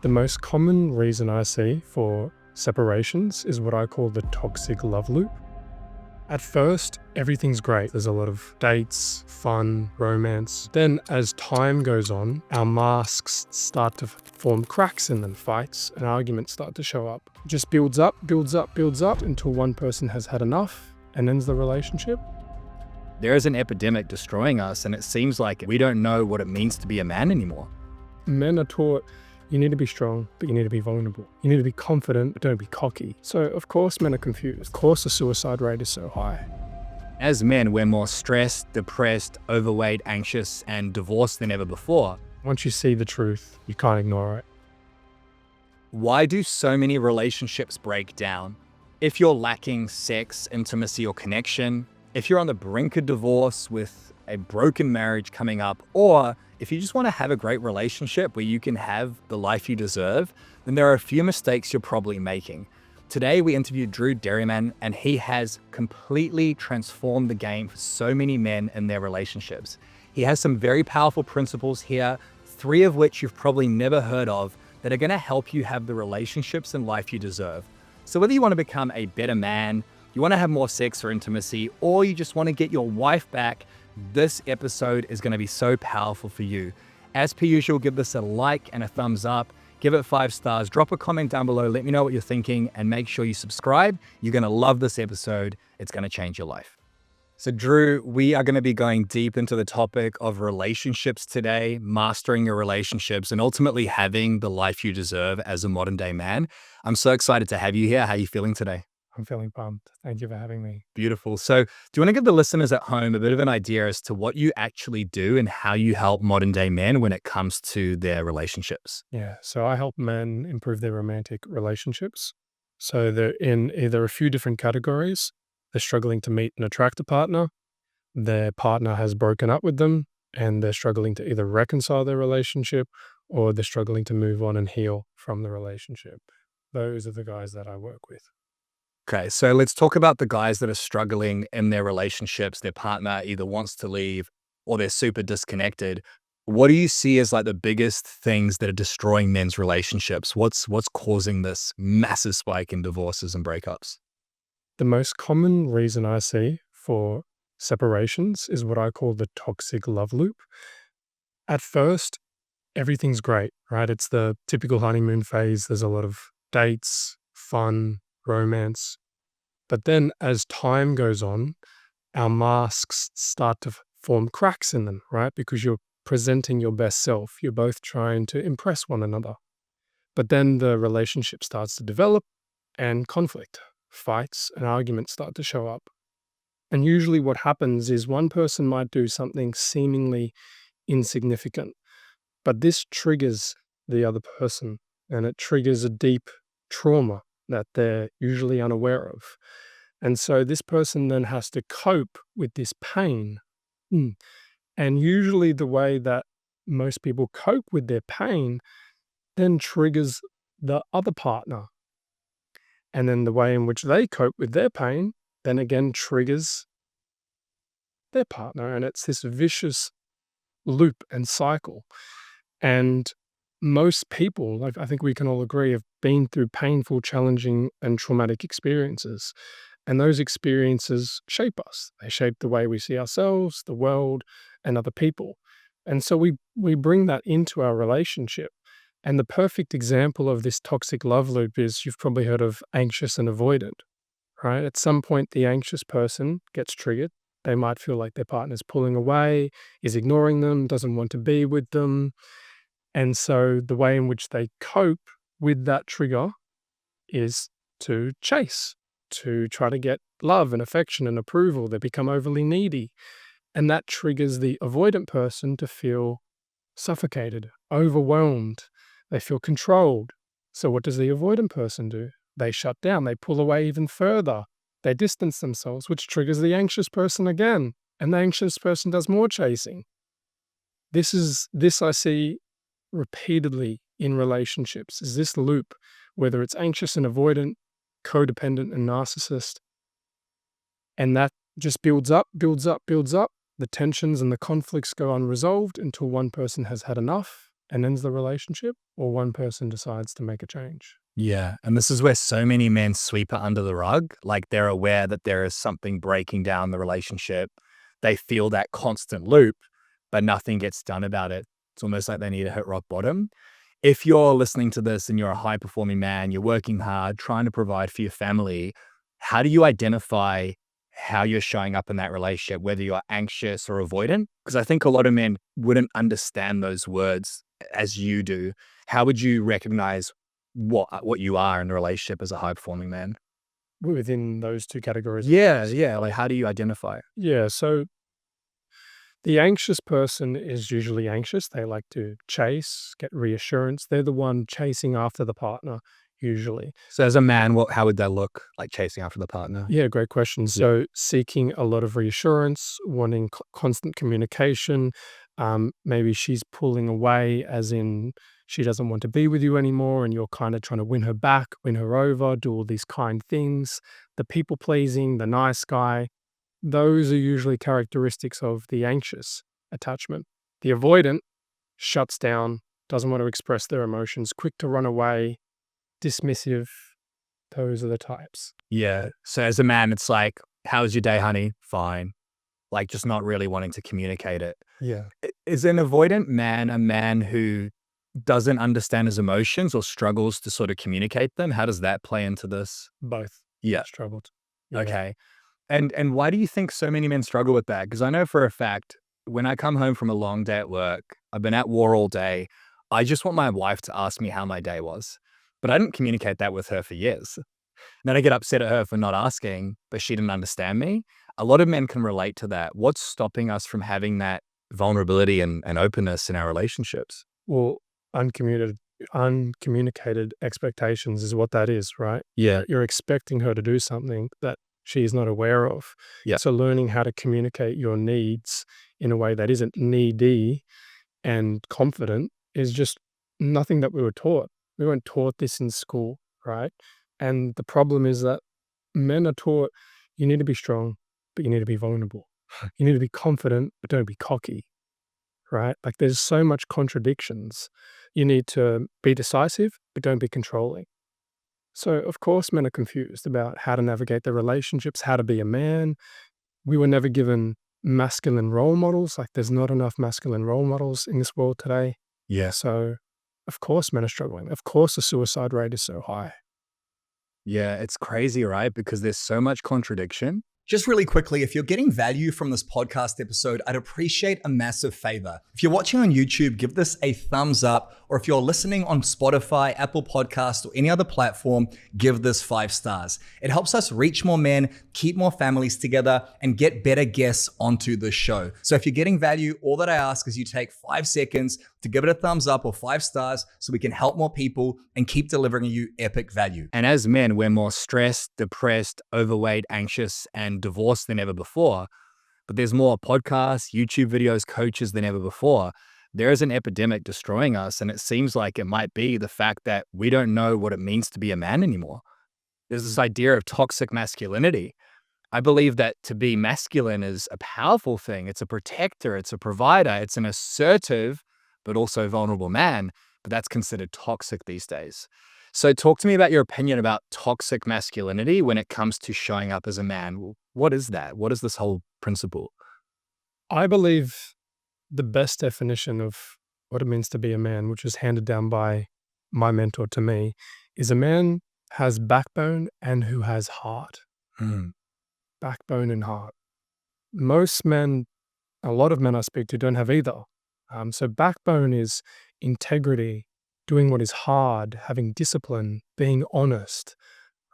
The most common reason I see for separations is what I call the toxic love loop. At first, everything's great. There's a lot of dates, fun, romance. Then as time goes on, our masks start to form cracks in them. Fights and arguments start to show up. It just builds up until one person has had enough and ends the relationship. There is an epidemic destroying us, and it seems like we don't know what it means to be a man anymore. Men are taught you need to be strong, but you need to be vulnerable. You need to be confident, but don't be cocky. So of course men are confused. Of course the suicide rate is so high. As men, we're more stressed, depressed, overweight, anxious, and divorced than ever before. Once you see the truth, you can't ignore it. Why do so many relationships break down? If you're lacking sex, intimacy, or connection, if you're on the brink of divorce with a broken marriage coming up, or if you just want to have a great relationship where you can have the life you deserve, then there are a few mistakes you're probably making. Today, we interviewed Drew Derryman, and he has completely transformed the game for so many men in their relationships. He has some very powerful principles here, 3 of which you've probably never heard of, that are going to help you have the relationships and life you deserve. So whether you want to become a better man, you want to have more sex or intimacy, or you just want to get your wife back, this episode is going to be so powerful for you. As per usual, give this a like and a thumbs up. Give it 5 stars. Drop a comment down below. Let me know what you're thinking, and make sure you subscribe. You're going to love this episode. It's going to change your life. So Drew, we are going to be going deep into the topic of relationships today, mastering your relationships, and ultimately having the life you deserve as a modern day man. I'm so excited to have you here. How are you feeling today? I'm feeling pumped. Thank you for having me. Beautiful. So do you want to give the listeners at home a bit of an idea as to what you actually do and how you help modern day men when it comes to their relationships? Yeah, so I help men improve their romantic relationships. So they're in either a few different categories. They're struggling to meet and attract a partner. Their partner has broken up with them and they're struggling to either reconcile their relationship or they're struggling to move on and heal from the relationship. Those are the guys that I work with. Okay, so let's talk about the guys that are struggling in their relationships. Their partner either wants to leave or they're super disconnected. What do you see as like the biggest things that are destroying men's relationships? What's causing this massive spike in divorces and breakups? The most common reason I see for separations is what I call the toxic love loop. At first, everything's great, right? It's the typical honeymoon phase. There's a lot of dates, fun, romance. But then as time goes on, our masks start to form cracks in them, right? Because you're presenting your best self. You're both trying to impress one another. But then the relationship starts to develop and conflict, fights and arguments start to show up. And usually what happens is one person might do something seemingly insignificant, but this triggers the other person and it triggers a deep trauma that they're usually unaware of. And so this person then has to cope with this pain. And usually the way that most people cope with their pain then triggers the other partner. And then the way in which they cope with their pain then again triggers their partner. And it's this vicious loop and cycle. And most people, like I think we can all agree, have been through painful, challenging, and traumatic experiences. And those experiences shape us. They shape the way we see ourselves, the world, and other people. And so we bring that into our relationship. And the perfect example of this toxic love loop is you've probably heard of anxious and avoidant, right? At some point, the anxious person gets triggered. They might feel like their partner's pulling away, is ignoring them, doesn't want to be with them. And so the way in which they cope with that trigger is to chase, to try to get love and affection and approval. They become overly needy. And that triggers the avoidant person to feel suffocated, overwhelmed. They feel controlled. So what does the avoidant person do? They shut down. They pull away even further. They distance themselves, which triggers the anxious person again. And the anxious person does more chasing. This I see repeatedly in relationships, is this loop, whether it's anxious and avoidant, codependent and narcissist. And that just builds up. The tensions and the conflicts go unresolved until one person has had enough and ends the relationship, or one person decides to make a change. Yeah. And this is where so many men sweep it under the rug. Like they're aware that there is something breaking down the relationship. They feel that constant loop, but nothing gets done about it. It's almost like they need to hit rock bottom. If you're listening to this and you're a high performing man, you're working hard, trying to provide for your family, how do you identify how you're showing up in that relationship, whether you're anxious or avoidant? Because I think a lot of men wouldn't understand those words as you do. How would you recognize what you are in a relationship as a high performing man? Within those two categories. Yeah, yeah. Like, how do you identify it? Yeah, so the anxious person is usually anxious. They like to chase, get reassurance. They're the one chasing after the partner, usually. So, as a man, how would that look like chasing after the partner? Yeah, great question. So, seeking a lot of reassurance, wanting constant communication. Maybe she's pulling away, as in she doesn't want to be with you anymore, and you're kind of trying to win her back, win her over, do all these kind things. The people pleasing, the nice guy. Those are usually characteristics of the anxious attachment. The avoidant shuts down, doesn't want to express their emotions, quick to run away, dismissive. Those are the types. Yeah. So, as a man, it's like, how's your day, honey? Fine. Like, just not really wanting to communicate it. Yeah, Is an avoidant man a man who doesn't understand his emotions or struggles to sort of communicate them? How does that play into this? both Yeah. struggled. Yeah. Okay. And why do you think so many men struggle with that? Because I know for a fact, when I come home from a long day at work, I've been at war all day. I just want my wife to ask me how my day was. But I didn't communicate that with her for years. Then I get upset at her for not asking, but she didn't understand me. A lot of men can relate to that. What's stopping us from having that vulnerability and openness in our relationships? Well, uncommunicated uncommunicated expectations is what that is, right? Yeah. You're expecting her to do something that she is not aware of. Yeah. So learning how to communicate your needs in a way that isn't needy and confident is just nothing that we were taught. We weren't taught this in school, right? And the problem is that men are taught you need to be strong, but you need to be vulnerable. You need to be confident, but don't be cocky, right? Like there's so much contradictions. You need to be decisive, but don't be controlling. So, of course, men are confused about how to navigate their relationships, how to be a man. We were never given masculine role models. Like, there's not enough masculine role models in this world today. Yeah. So, of course, men are struggling. Of course, the suicide rate is so high. Yeah. It's crazy, right? Because there's so much contradiction. Just really quickly, if you're getting value from this podcast episode, I'd appreciate a massive favor. If you're watching on YouTube, give this a thumbs up, or if you're listening on Spotify, Apple Podcasts, or any other platform, give this 5 stars. It helps us reach more men, keep more families together, and get better guests onto the show. So if you're getting value, all that I ask is you take 5 seconds to give it a thumbs up or 5 stars so we can help more people and keep delivering you epic value. And as men, we're more stressed, depressed, overweight, anxious, and divorced than ever before. But there's more podcasts, YouTube videos, coaches than ever before. There is an epidemic destroying us, and it seems like it might be the fact that we don't know what it means to be a man anymore. There's this idea of toxic masculinity. I believe that to be masculine is a powerful thing. It's a protector, it's a provider, it's an assertive, but also vulnerable man. But that's considered toxic these days. So talk to me about your opinion about toxic masculinity when it comes to showing up as a man. What is that? What is this whole principle? I believe the best definition of what it means to be a man, which was handed down by my mentor to me, is a man has backbone and who has heart. Hmm. Backbone and heart. Most men, a lot of men I speak to don't have either. So backbone is integrity, doing what is hard, having discipline, being honest,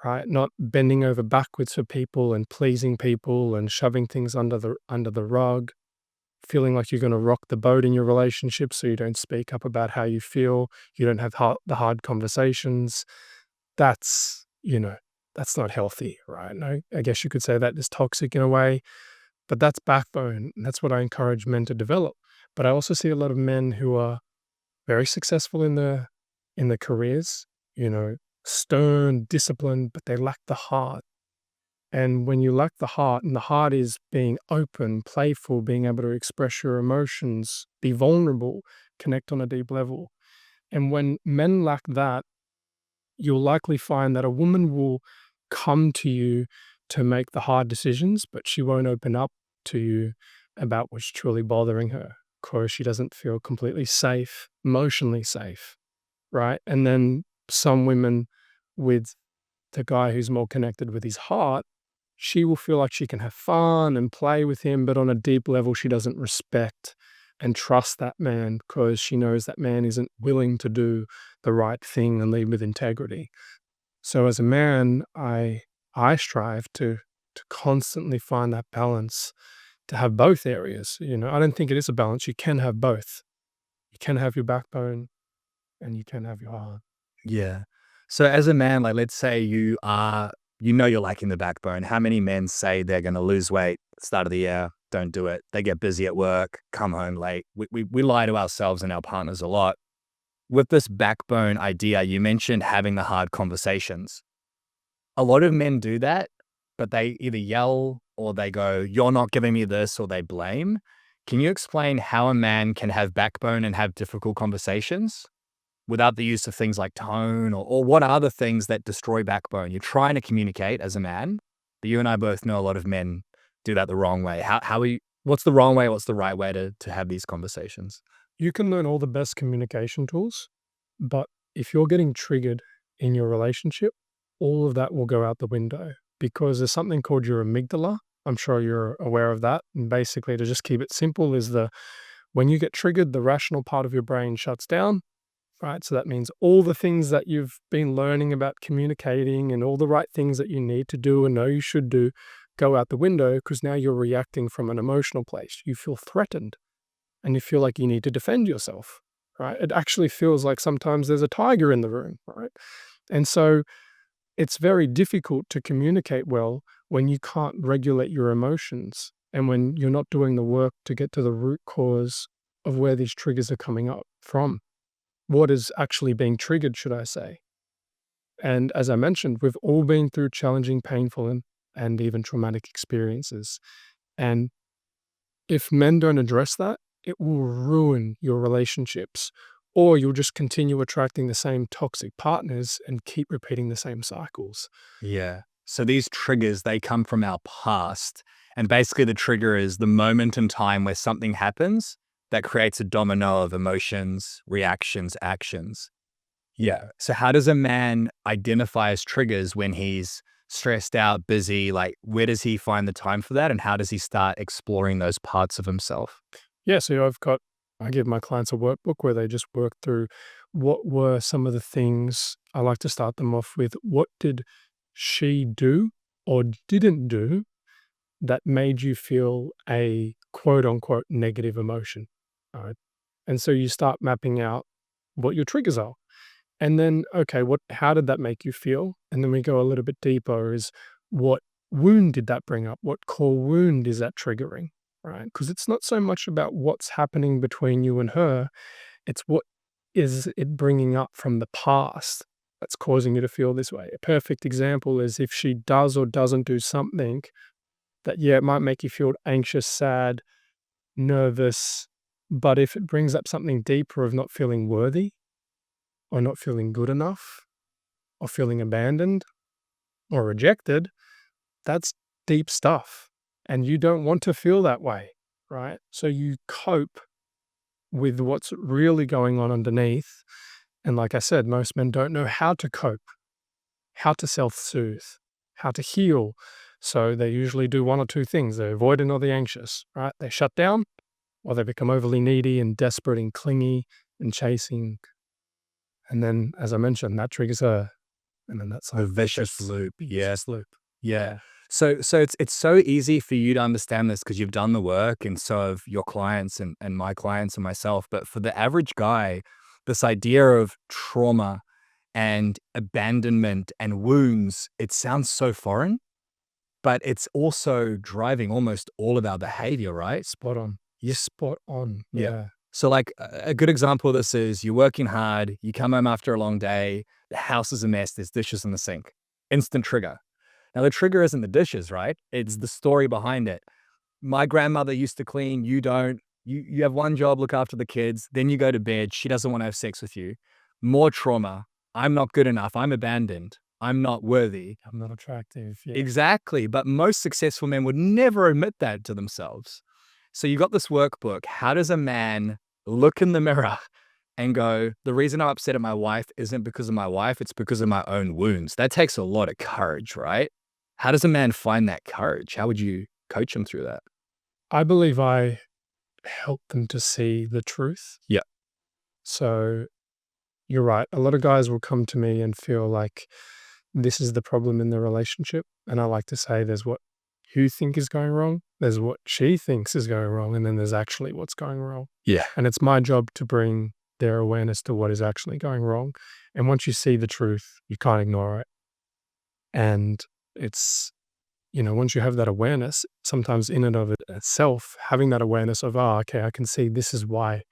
right? Not bending over backwards for people and pleasing people and shoving things under the rug, feeling like you're going to rock the boat in your relationship so you don't speak up about how you feel, you don't have the hard conversations. That's, that's not healthy, right? No, I guess you could say that is toxic in a way, but that's backbone. And that's what I encourage men to develop. But I also see a lot of men who are very successful in their careers, stern, disciplined, but they lack the heart. And when you lack the heart, and the heart is being open, playful, being able to express your emotions, be vulnerable, connect on a deep level, And when men lack that, you'll likely find that a woman will come to you to make the hard decisions, but she won't open up to you about what's truly bothering her because she doesn't feel completely safe, emotionally safe, right? And then some women with the guy who's more connected with his heart, she will feel like she can have fun and play with him, but on a deep level, she doesn't respect and trust that man because she knows that man isn't willing to do the right thing and lead with integrity. So as a man, I strive to constantly find that balance, to have both areas. I don't think it is a balance. You can have both. You can have your backbone and you can have your heart. Yeah. So as a man, like let's say you're lacking the backbone. How many men say they're going to lose weight start of the year, don't do it. They get busy at work, come home late. We lie to ourselves and our partners a lot. With this backbone idea, you mentioned having the hard conversations. A lot of men do that, but they either yell or they go, "You're not giving me this," or they blame. Can you explain how a man can have backbone and have difficult conversations without the use of things like tone or what are the things that destroy backbone? You're trying to communicate as a man, but you and I both know a lot of men do that the wrong way. What's the wrong way? What's the right way to have these conversations? You can learn all the best communication tools, but if you're getting triggered in your relationship, all of that will go out the window because there's something called your amygdala. I'm sure you're aware of that. And basically, to just keep it simple, is when you get triggered, the rational part of your brain shuts down, right? So that means all the things that you've been learning about communicating and all the right things that you need to do and know you should do go out the window because now you're reacting from an emotional place. You feel threatened and you feel like you need to defend yourself, right? It actually feels like sometimes there's a tiger in the room, right? And so it's very difficult to communicate well when you can't regulate your emotions and when you're not doing the work to get to the root cause of where these triggers are coming up from. What is actually being triggered, should I say? And as I mentioned, we've all been through challenging, painful, and even traumatic experiences. And if men don't address that, it will ruin your relationships, or you'll just continue attracting the same toxic partners and keep repeating the same cycles. Yeah. So these triggers, they come from our past. And basically, the trigger is the moment in time where something happens that creates a domino of emotions, reactions, actions. Yeah. So, how does a man identify his triggers when he's stressed out, busy? Like, where does he find the time for that? And how does he start exploring those parts of himself? Yeah, so I give my clients a workbook where they just work through what were some of the things. I like to start them off with what did she do or didn't do that made you feel a quote unquote negative emotion. All right. And so you start mapping out what your triggers are. And then, okay, how did that make you feel? And then we go a little bit deeper is what wound did that bring up? What core wound is that triggering? Right? Because it's not so much about what's happening between you and her, it's what is it bringing up from the past that's causing you to feel this way. A perfect example is if she does or doesn't do something that, yeah, it might make you feel anxious, sad, nervous, but if it brings up something deeper of not feeling worthy or not feeling good enough or feeling abandoned or rejected, that's deep stuff. And you don't want to feel that way, right? So you cope with what's really going on underneath. And like I said, most men don't know how to cope, how to self soothe, how to heal. So they usually do one or two things: they're avoidant or the anxious, right? They shut down or they become overly needy and desperate and clingy and chasing. And then, as I mentioned, that triggers her. And then that's like A vicious loop. Yeah. vicious loop. Yeah. So it's so easy for you to understand this because you've done the work and so have your clients and my clients and myself. But for the average guy, this idea of trauma and abandonment and wounds, it sounds so foreign, but it's also driving almost all of our behavior, right? Spot on. Yeah. Spot on. Yeah. Yeah. So like a good example of this is you're working hard, you come home after a long day, the house is a mess, there's dishes in the sink. Instant trigger. Now, the trigger isn't the dishes, right? It's the story behind it. My grandmother used to clean, you don't. You have one job, look after the kids, then you go to bed. She doesn't want to have sex with you. more trauma. I'm not good enough. I'm abandoned. I'm not worthy. I'm not attractive. Yeah. Exactly. But most successful men would never admit that to themselves. So you got this workbook. How does a man look in the mirror and go, the reason I'm upset at my wife isn't because of my wife, it's because of my own wounds? That takes a lot of courage, right? How does a man find that courage? How would you coach him through that? I believe I help them to see the truth. Yeah. So you're right. A lot of guys will come to me and feel like this is the problem in the relationship. And I like to say there's what you think is going wrong, there's what she thinks is going wrong, and then there's actually what's going wrong. Yeah. And it's my job to bring their awareness to what is actually going wrong. And once you see the truth, you can't ignore it. And it's, once you have that awareness, sometimes in and of it itself, having that awareness of, okay, I can see this is why,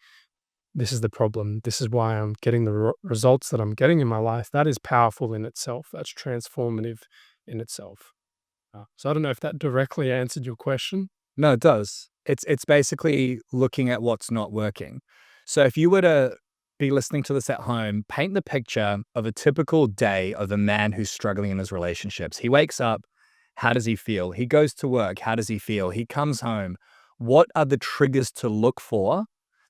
this is the problem. This is why I'm getting the results that I'm getting in my life. That is powerful in itself. That's transformative in itself. So I don't know if that directly answered your question. No, it does. It's basically looking at what's not working. So if you were to be listening to this at home, paint the picture of a typical day of a man who's struggling in his relationships. He wakes up, how does he feel? He goes to work, how does he feel? He comes home. What are the triggers to look for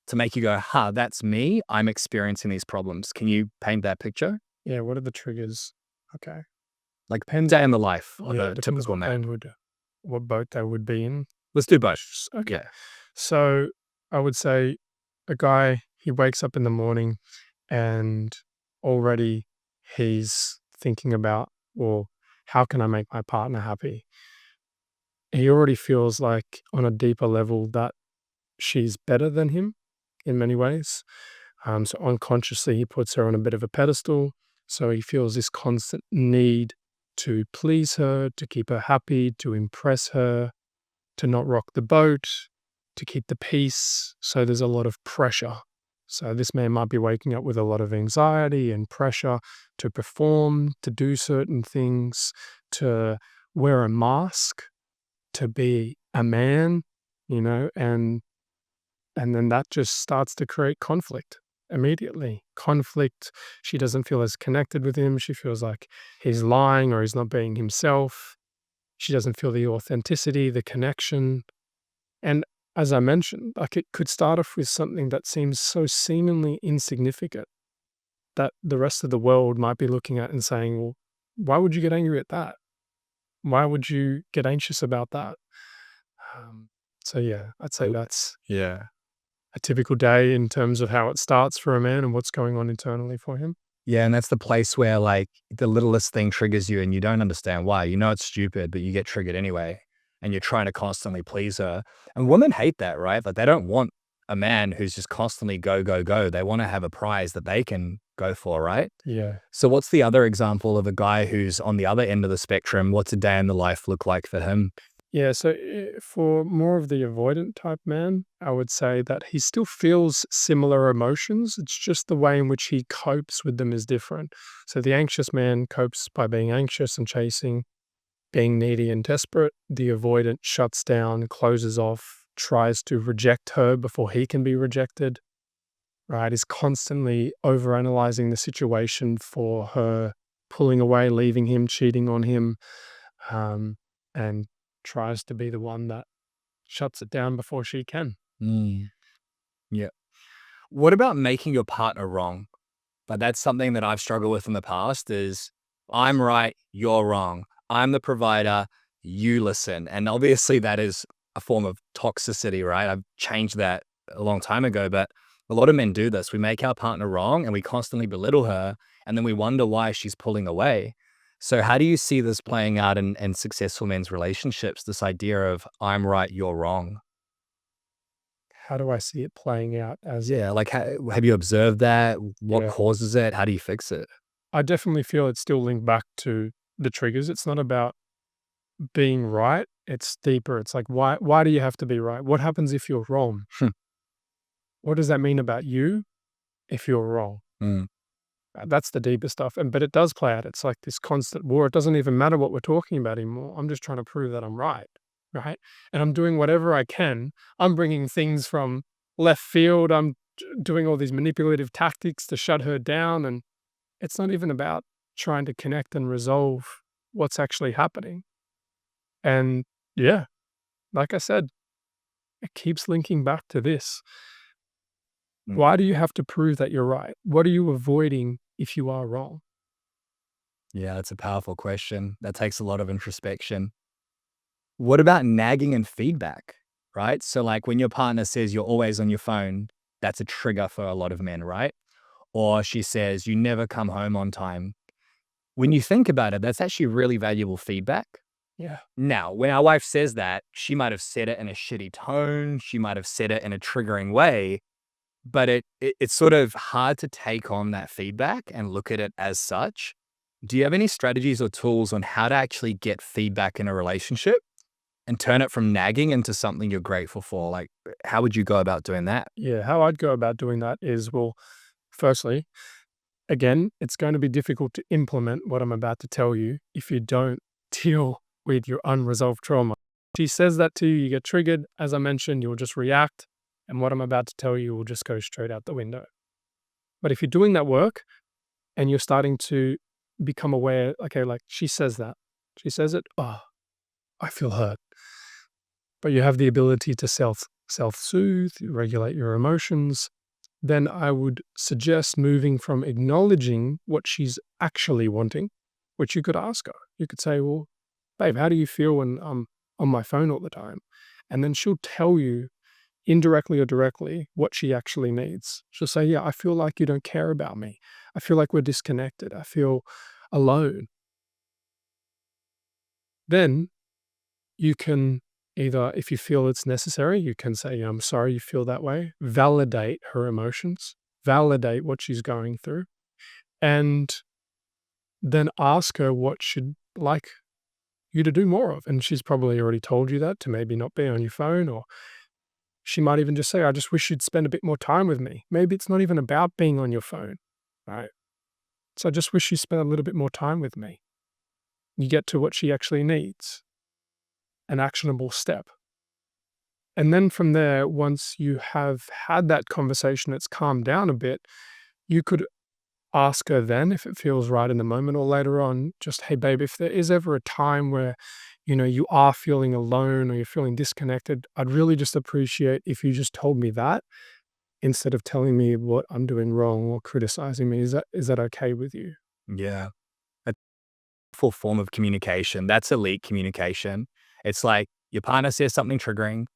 to make you go, that's me. I'm experiencing these problems. Can you paint that picture? Yeah, what are the triggers? Okay. Like day in the life of Yeah, a it depends typical man. what boat they would be in. Let's do both. Okay. Yeah. So I would say a guy, he wakes up in the morning and already he's thinking about, well, how can I make my partner happy? He already feels like on a deeper level that she's better than him in many ways. So unconsciously, he puts her on a bit of a pedestal. So he feels this constant need to please her, to keep her happy, to impress her, to not rock the boat, to keep the peace. So there's a lot of pressure. So this man might be waking up with a lot of anxiety and pressure to perform, to do certain things, to wear a mask, to be a man, and then that just starts to create conflict immediately. Conflict. She doesn't feel as connected with him. She feels like he's lying or he's not being himself. She doesn't feel the authenticity, the connection. And as I mentioned, like it could start off with something that seems so seemingly insignificant that the rest of the world might be looking at and saying, well, why would you get angry at that? Why would you get anxious about that? So yeah, I'd say that's Yeah. a typical day in terms of how it starts for a man and what's going on internally for him. Yeah, and that's the place where like the littlest thing triggers you and you don't understand why. You know it's stupid, but you get triggered anyway. And you're trying to constantly please her. And women hate that, right? Like they don't want a man who's just constantly go, go, go. They want to have a prize that they can go for, right? Yeah. So what's the other example of a guy who's on the other end of the spectrum? What's a day in the life look like for him? Yeah. So for more of the avoidant type man, I would say that he still feels similar emotions. It's just the way in which he copes with them is different. So the anxious man copes by being anxious and chasing, being needy and desperate. The avoidant shuts down, closes off, tries to reject her before he can be rejected, right? Is constantly overanalyzing the situation for her pulling away, leaving him, cheating on him, and tries to be the one that shuts it down before she can. Mm. Yeah. What about making your partner wrong? But that's something that I've struggled with in the past is I'm right, you're wrong. I'm the provider, you listen. And obviously that is a form of toxicity, right? I've changed that a long time ago, but a lot of men do this. We make our partner wrong and we constantly belittle her and then we wonder why she's pulling away. So how do you see this playing out in successful men's relationships, this idea of I'm right, you're wrong? How do I see it playing out as Yeah, like have you observed that? What yeah. causes it? How do you fix it? I definitely feel it's still linked back to the triggers. It's not about being right. It's deeper. It's like why do you have to be right? What happens if you're wrong? Hmm. What does that mean about you if you're wrong? Mm. That's the deeper stuff. But it does play out. It's like this constant war. It doesn't even matter what we're talking about anymore. I'm just trying to prove that I'm right. Right. And I'm doing whatever I can. I'm bringing things from left field. I'm doing all these manipulative tactics to shut her down. And it's not even about trying to connect and resolve what's actually happening. And yeah, like I said, it keeps linking back to this. Mm. Why do you have to prove that you're right? What are you avoiding if you are wrong? Yeah, that's a powerful question. That takes a lot of introspection. What about nagging and feedback, right? So, like when your partner says you're always on your phone, that's a trigger for a lot of men, right? Or she says you never come home on time. When you think about it, that's actually really valuable feedback. Yeah. Now, when our wife says that, she might have said it in a shitty tone. She might have said it in a triggering way, but it's sort of hard to take on that feedback and look at it as such. Do you have any strategies or tools on how to actually get feedback in a relationship and turn it from nagging into something you're grateful for? Like, how would you go about doing that? Yeah. How I'd go about doing that is, well, firstly, again, it's going to be difficult to implement what I'm about to tell you if you don't deal with your unresolved trauma. She says that to you, you get triggered. As I mentioned, you'll just react. And what I'm about to tell you will just go straight out the window. But if you're doing that work and you're starting to become aware, okay, like she says that, she says it, oh, I feel hurt. But you have the ability to self-soothe, regulate your emotions, then I would suggest moving from acknowledging what she's actually wanting, which you could ask her. You could say, well, babe, how do you feel when I'm on my phone all the time? And then she'll tell you indirectly or directly what she actually needs. She'll say, yeah, I feel like you don't care about me. I feel like we're disconnected. I feel alone. Then you can either, if you feel it's necessary, you can say, I'm sorry you feel that way. Validate her emotions, validate what she's going through, and then ask her what she'd like you to do more of. And she's probably already told you that, to maybe not be on your phone, or she might even just say, I just wish you'd spend a bit more time with me. Maybe it's not even about being on your phone, right? So I just wish you spent a little bit more time with me. You get to what she actually needs, an actionable step. And then from there, once you have had that conversation, it's calmed down a bit, you could ask her then, if it feels right in the moment or later on, just, hey, babe, if there is ever a time where, you are feeling alone or you're feeling disconnected, I'd really just appreciate if you just told me that instead of telling me what I'm doing wrong or criticizing me. Is that okay with you? Yeah. A full form of communication. That's elite communication. It's like your partner says something triggering.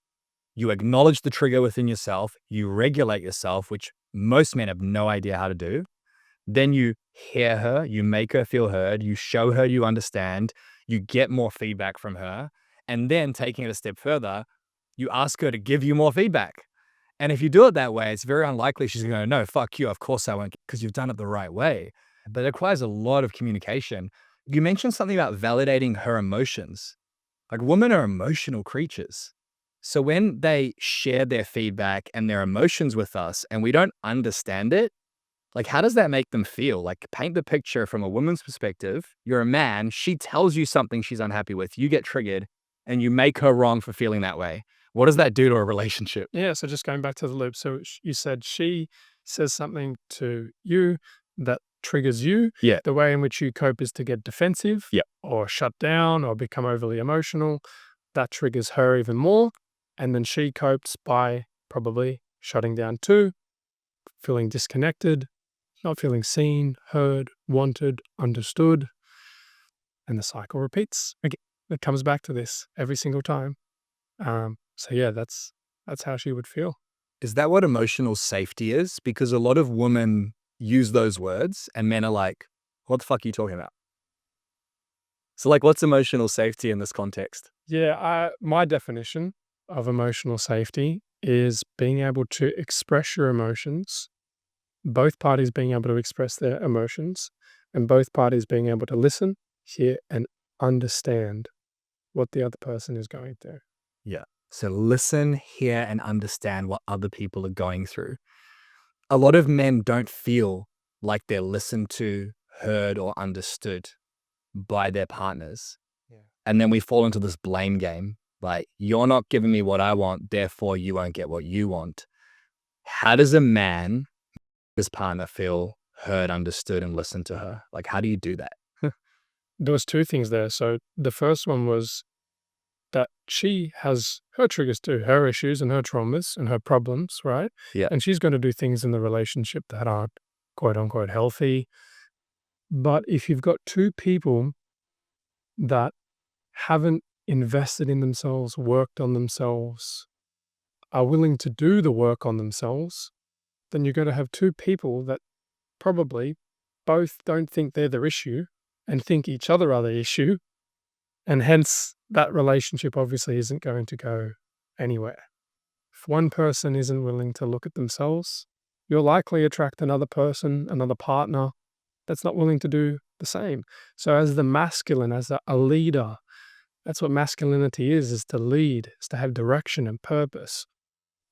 You acknowledge the trigger within yourself. You regulate yourself, which most men have no idea how to do. Then you hear her, you make her feel heard, you show her you understand, you get more feedback from her. And then taking it a step further, you ask her to give you more feedback. And if you do it that way, it's very unlikely she's going to go, no, fuck you. Of course I won't, because you've done it the right way. But it requires a lot of communication. You mentioned something about validating her emotions. Like women are emotional creatures. So when they share their feedback and their emotions with us and we don't understand it, like how does that make them feel? Like paint the picture from a woman's perspective. You're a man, she tells you something she's unhappy with, you get triggered and you make her wrong for feeling that way. What does that do to a relationship? Yeah. So just going back to the loop. So you said she says something to you that triggers you. Yeah. The way in which you cope is to get defensive, Yeah. or shut down or become overly emotional. That triggers her even more. And then she copes by probably shutting down too, feeling disconnected, not feeling seen, heard, wanted, understood. And the cycle repeats. Again, it comes back to this every single time. So yeah, that's how she would feel. Is that what emotional safety is? Because a lot of women use those words and men are like, what the fuck are you talking about? So like, what's emotional safety in this context? Yeah, my definition of emotional safety is being able to express your emotions, both parties being able to express their emotions, and both parties being able to listen, hear, and understand what the other person is going through. Yeah. So listen, hear, and understand what other people are going through. A lot of men don't feel like they're listened to, heard, or understood by their partners. Yeah. And then we fall into this blame game. Like, you're not giving me what I want, therefore you won't get what you want. How does a man, his partner, feel heard, understood, and listen to her? Like, how do you do that? There was two things there. So the first one was that she has her triggers too, her issues and her traumas and her problems, right? Yeah. And she's going to do things in the relationship that aren't quote unquote healthy. But if you've got two people that haven't invested in themselves, worked on themselves, are willing to do the work on themselves, then you're going to have two people that probably both don't think they're the issue and think each other are the issue. And hence, that relationship obviously isn't going to go anywhere. If one person isn't willing to look at themselves, you'll likely attract another person, another partner that's not willing to do the same. So as the masculine, as a leader, that's what masculinity is to lead, is to have direction and purpose.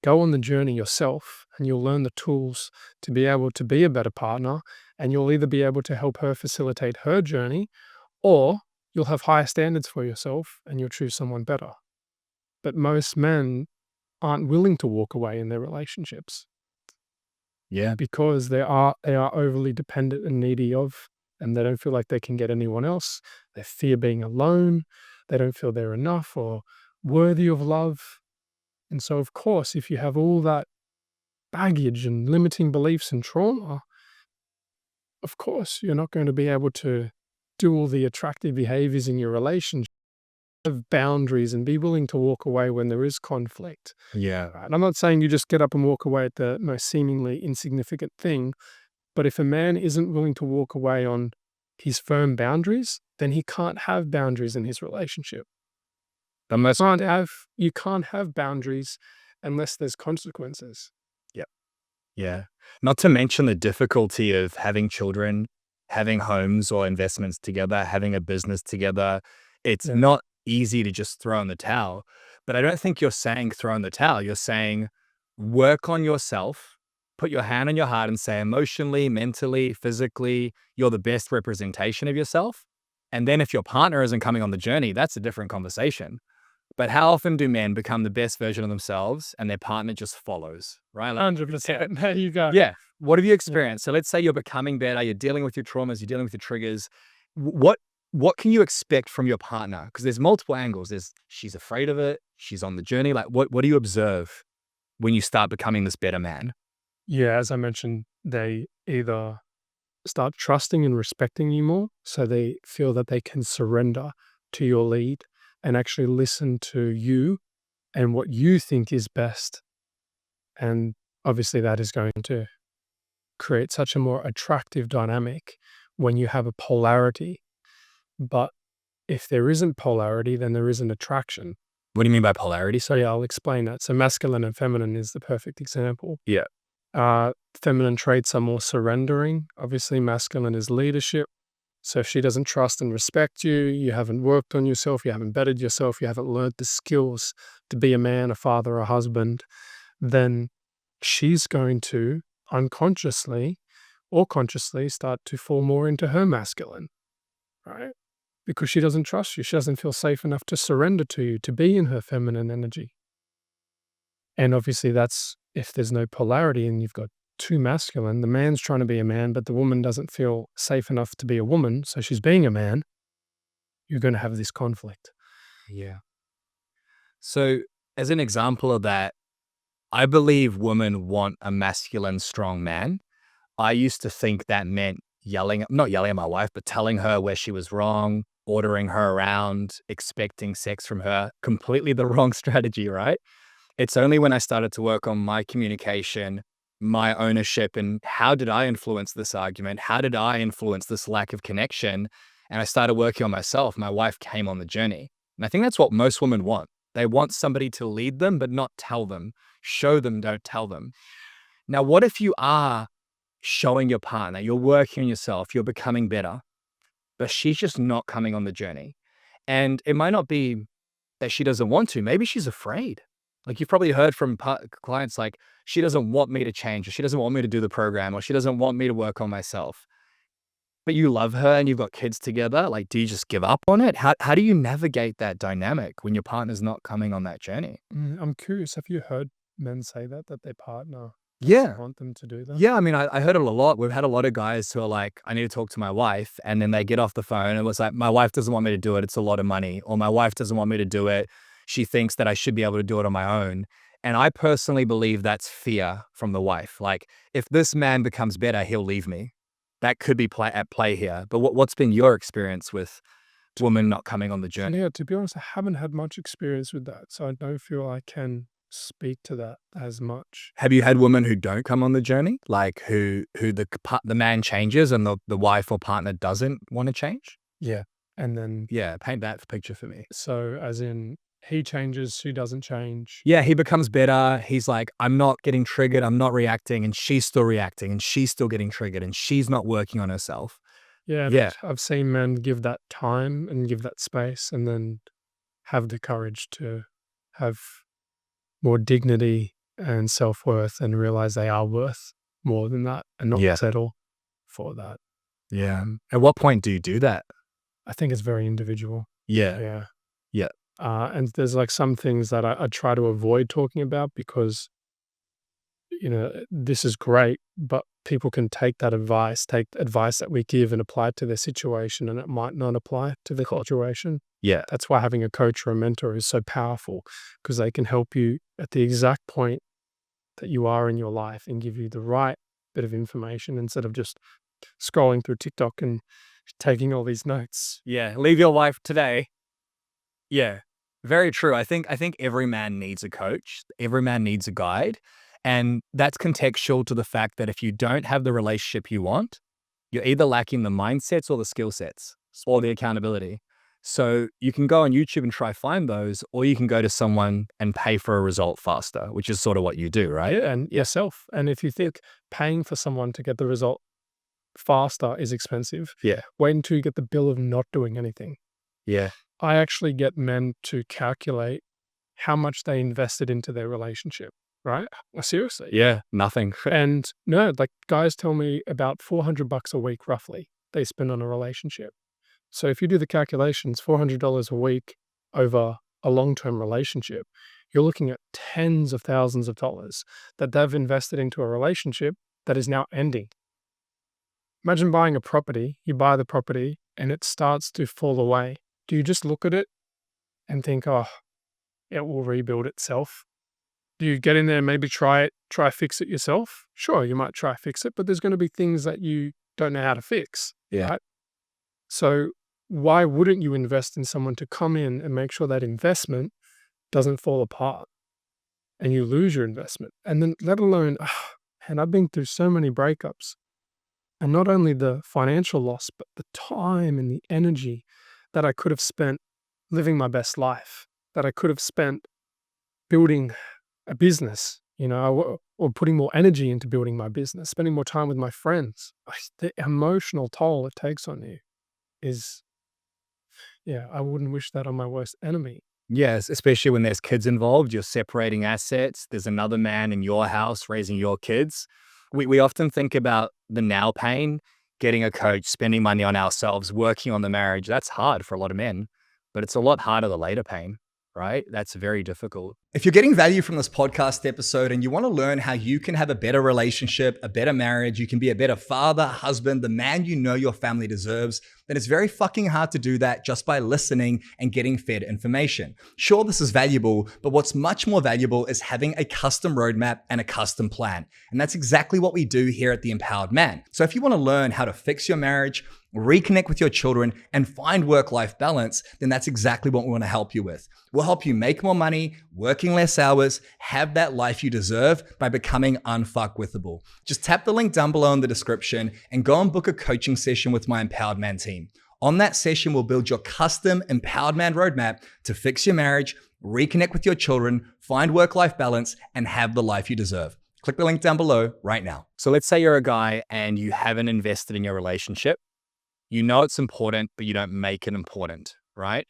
Go on the journey yourself and you'll learn the tools to be able to be a better partner, and you'll either be able to help her facilitate her journey, or you'll have higher standards for yourself and you'll choose someone better. But most men aren't willing to walk away in their relationships Yeah. because they are overly dependent and needy of, and they don't feel like they can get anyone else. They fear being alone. They don't feel they're enough or worthy of love. And so, of course, if you have all that baggage and limiting beliefs and trauma, of course, you're not going to be able to do all the attractive behaviors in your relationship, have boundaries, and be willing to walk away when there is conflict. Yeah. Right? I'm not saying you just get up and walk away at the most seemingly insignificant thing, but if a man isn't willing to walk away on his firm boundaries, then he can't have boundaries in his relationship. The most You can't have boundaries unless there's consequences. Yeah. Not to mention the difficulty of having children, having homes or investments together, having a business together. It's Yeah. not easy to just throw in the towel. But I don't think you're saying throw in the towel. You're saying work on yourself, put your hand on your heart and say emotionally, mentally, physically, you're the best representation of yourself. And then if your partner isn't coming on the journey, that's a different conversation. But how often do men become the best version of themselves and their partner just follows, right? 100%. There you go. Yeah. What have you Yeah. experienced? So let's say you're becoming better, you're dealing with your traumas, you're dealing with your triggers. What can you expect from your partner? Because there's multiple angles. There's she's afraid of it, she's on the journey. Like what do you observe when you start becoming this better man? Yeah, as I mentioned, they either start trusting and respecting you more, so they feel that they can surrender to your lead and actually listen to you and what you think is best. And obviously, that is going to create such a more attractive dynamic when you have a polarity. But if there isn't polarity, then there isn't attraction. What do you mean by polarity? So, yeah, I'll explain that. So, masculine and feminine is the perfect example. Yeah. Feminine traits are more surrendering. Obviously, masculine is leadership. So if she doesn't trust and respect you, you haven't worked on yourself, you haven't bettered yourself, you haven't learned the skills to be a man, a father, a husband, then she's going to unconsciously or consciously start to fall more into her masculine, right? Because she doesn't trust you. She doesn't feel safe enough to surrender to you, to be in her feminine energy. And obviously that's if there's no polarity and you've got too masculine, the man's trying to be a man, but the woman doesn't feel safe enough to be a woman, so she's being a man, you're going to have this conflict. Yeah. So as an example of that, I believe women want a masculine, strong man. I used to think that meant not yelling at my wife, but telling her where she was wrong, ordering her around, expecting sex from her. Completely the wrong strategy, right? It's only when I started to work on my communication, my ownership, and how did I influence this argument? How did I influence this lack of connection? And I started working on myself. My wife came on the journey. And I think that's what most women want. They want somebody to lead them, but not tell them. Show them, don't tell them. Now, what if you are showing your partner, you're working on yourself, you're becoming better, but she's just not coming on the journey? And it might not be that she doesn't want to. Maybe she's afraid. Like you've probably heard from clients like, she doesn't want me to change, or she doesn't want me to do the program, or she doesn't want me to work on myself. But you love her and you've got kids together. Like, do you just give up on it? How do you navigate that dynamic when your partner's not coming on that journey? I'm curious, have you heard men say that their partner Yeah. I want them to do that. Yeah, I mean, I heard it a lot. We've had a lot of guys who are like, I need to talk to my wife. And then they get off the phone and it was like, my wife doesn't want me to do it. It's a lot of money. Or my wife doesn't want me to do it. She thinks that I should be able to do it on my own. And I personally believe that's fear from the wife. Like, if this man becomes better, he'll leave me. That could be at play here. But what's been your experience with women not coming on the journey? Yeah, to be honest, I haven't had much experience with that, so I don't feel I can speak to that as much. Have you had women who don't come on the journey? Like the man changes and the wife or partner doesn't want to change? Yeah, and then Yeah, paint that picture for me. so as in he changes, she doesn't change. Yeah, he becomes better. He's like, I'm not getting triggered. I'm not reacting. And she's still reacting and she's still getting triggered and she's not working on herself. Yeah, Yeah. I've seen men give that time and give that space and then have the courage to have more dignity and self-worth and realize they are worth more than that and not Yeah. settle for that. Yeah. At what point do you do that? I think it's very individual. Yeah. Yeah. Yeah. And there's like some things that I try to avoid talking about because, this is great, but people can take advice that we give and apply it to their situation, and it might not apply to their situation. Yeah. That's why having a coach or a mentor is so powerful because they can help you at the exact point that you are in your life and give you the right bit of information instead of just scrolling through TikTok and taking all these notes. Yeah. Leave your wife today. Yeah. Very true. I think every man needs a coach. Every man needs a guide. And that's contextual to the fact that if you don't have the relationship you want, you're either lacking the mindsets or the skill sets or the accountability. So you can go on YouTube and try find those, or you can go to someone and pay for a result faster, which is sort of what you do, right? Yeah, and yourself. And if you think paying for someone to get the result faster is expensive, Yeah. wait until you get the bill of not doing anything. Yeah. I actually get men to calculate how much they invested into their relationship, right? Seriously. Yeah. Nothing. And no, like guys tell me about $400 a week roughly they spend on a relationship. So if you do the calculations, $400 a week over a long-term relationship, you're looking at tens of thousands of dollars that they've invested into a relationship that is now ending. Imagine buying a property, you buy the property and it starts to fall away. Do you just look at it and think, oh, it will rebuild itself? Do you get in there and maybe try fix it yourself? Sure, you might try fix it, but there's going to be things that you don't know how to fix. Yeah. Right? So why wouldn't you invest in someone to come in and make sure that investment doesn't fall apart and you lose your investment? And then let alone, and I've been through so many breakups, and not only the financial loss, but the time and the energy that I could have spent living my best life, that I could have spent building a business, or putting more energy into building my business, spending more time with my friends. The emotional toll it takes on you is, I wouldn't wish that on my worst enemy. Yes, especially when there's kids involved, you're separating assets. There's another man in your house raising your kids. We often think about the now pain, getting a coach, spending money on ourselves, working on the marriage. That's hard for a lot of men, but it's a lot harder the later pain, right? That's very difficult. If you're getting value from this podcast episode and you want to learn how you can have a better relationship, a better marriage, you can be a better father, husband, the man you know your family deserves, then it's very fucking hard to do that just by listening and getting fed information. Sure, this is valuable, but what's much more valuable is having a custom roadmap and a custom plan. And that's exactly what we do here at The Empowered Man. So if you want to learn how to fix your marriage, reconnect with your children, and find work-life balance, then that's exactly what we want to help you with. We'll help you make more money, working less hours, have that life you deserve by becoming unfuckwithable. Just tap the link down below in the description and go and book a coaching session with my Empowered Man team. On that session, we'll build your custom Empowered Man roadmap to fix your marriage, reconnect with your children, find work-life balance, and have the life you deserve. Click the link down below right now. So let's say you're a guy and you haven't invested in your relationship. You know it's important, but you don't make it important, right?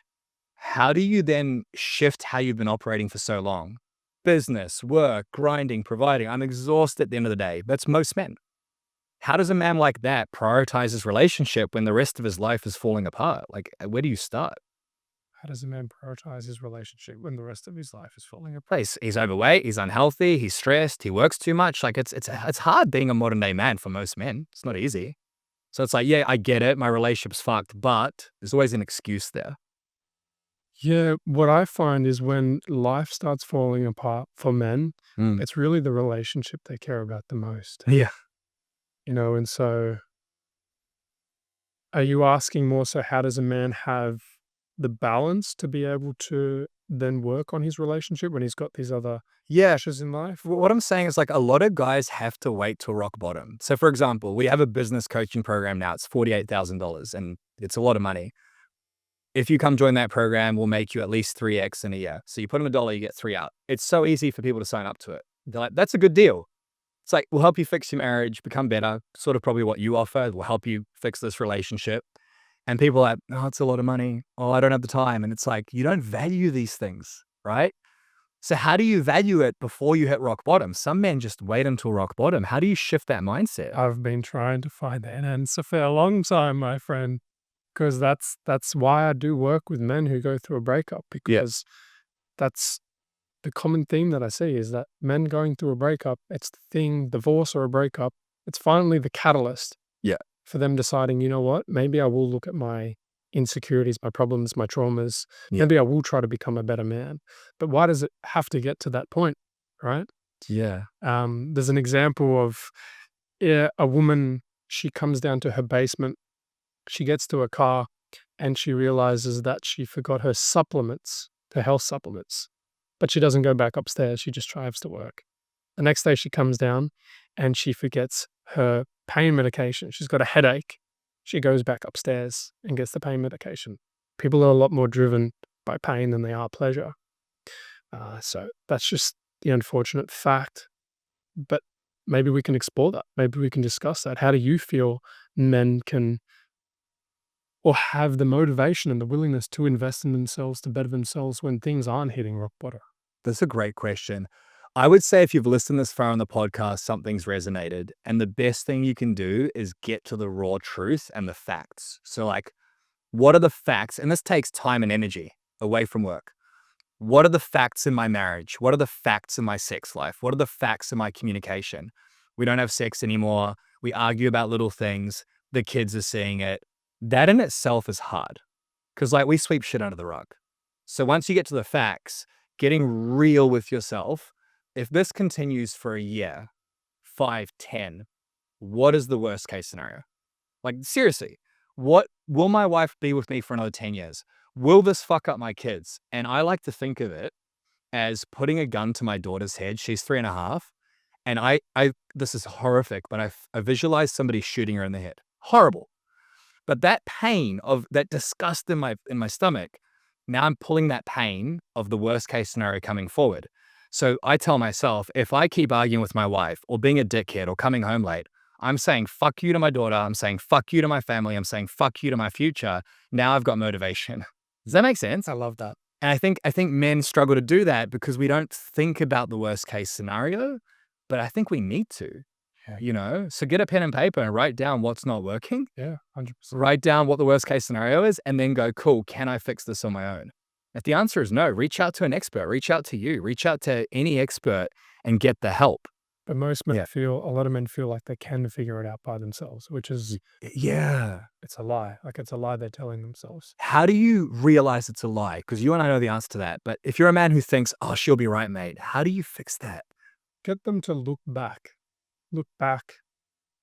How do you then shift how you've been operating for so long? Business, work, grinding, providing. I'm exhausted at the end of the day. That's most men. How does a man like that prioritize his relationship when the rest of his life is falling apart? Like, where do you start? how does a man prioritize his relationship when the rest of his life is falling apart? He's overweight, he's unhealthy, he's stressed, he works too much. Like it's hard being a modern day man for most men. It's not easy. So it's like, yeah, I get it. My relationship's fucked, but there's always an excuse there. Yeah, what I find is when life starts falling apart for men, Mm. it's really the relationship they care about the most, Yeah. and so are you asking more so how does a man have the balance to be able to then work on his relationship when he's got these other Yeah. pressures in life? What I'm saying is like a lot of guys have to wait till rock bottom. So for example, we have a business coaching program now. It's $48,000 and it's a lot of money. If you come join that program, we'll make you at least 3x in a year. So you put in $1, you get 3 out. It's so easy for people to sign up to it. They're like, that's a good deal. It's like, we'll help you fix your marriage, become better, sort of probably what you offer. We'll help you fix this relationship. And people are like, oh, it's a lot of money. Oh, I don't have the time. And it's like, you don't value these things, right? So how do you value it before you hit rock bottom? Some men just wait until rock bottom. How do you shift that mindset? I've been trying to find that answer for a long time, my friend, because that's why I do work with men who go through a breakup, Yeah. because that's the common theme that I see is that men going through a breakup, it's the thing, divorce or a breakup, it's finally the catalyst Yeah. for them deciding, you know what, maybe I will look at my insecurities, my problems, my traumas. Yeah. Maybe I will try to become a better man. But why does it have to get to that point, right? Yeah. There's an example of a woman, she comes down to her basement, she gets to a car, and she realizes that she forgot her supplements, her health supplements. But she doesn't go back upstairs, she just drives to work. The next day she comes down and she forgets her pain medication. She's got a headache. She goes back upstairs and gets the pain medication. People are a lot more driven by pain than they are pleasure. So that's just the unfortunate fact. But maybe we can explore that. Maybe we can discuss that. How do you feel men can or have the motivation and the willingness to invest in themselves to better themselves when things aren't hitting rock bottom? That's a great question. I would say if you've listened this far on the podcast, something's resonated. And the best thing you can do is get to the raw truth and the facts. So, like, what are the facts? And this takes time and energy away from work. What are the facts in my marriage? What are the facts in my sex life? What are the facts in my communication? We don't have sex anymore. We argue about little things. The kids are seeing it. That in itself is hard because, like, we sweep shit under the rug. So once you get to the facts, getting real with yourself, if this continues for a year, 5, 10, what is the worst case scenario? Like, seriously, what will my wife be with me for another 10 years? Will this fuck up my kids? And I like to think of it as putting a gun to my daughter's head. She's 3.5. And this is horrific, but I visualize somebody shooting her in the head. Horrible. But that pain of that disgust in my stomach, now I'm pulling that pain of the worst case scenario coming forward. So I tell myself, if I keep arguing with my wife or being a dickhead or coming home late, I'm saying fuck you to my daughter. I'm saying fuck you to my family. I'm saying fuck you to my future. Now I've got motivation. Does that make sense? I love that. And I think men struggle to do that because we don't think about the worst case scenario, but I think we need to. Yeah. So get a pen and paper and write down what's not working. Yeah, 100%. Write down what the worst case scenario is and then go, cool, can I fix this on my own? If the answer is no, reach out to an expert, reach out to you, reach out to any expert and get the help. But most men Yeah. a lot of men feel like they can figure it out by themselves, which is, Yeah. it's a lie. Like it's a lie they're telling themselves. How do you realize it's a lie? Because you and I know the answer to that. But if you're a man who thinks, oh, she'll be right, mate, how do you fix that? Get them to look back.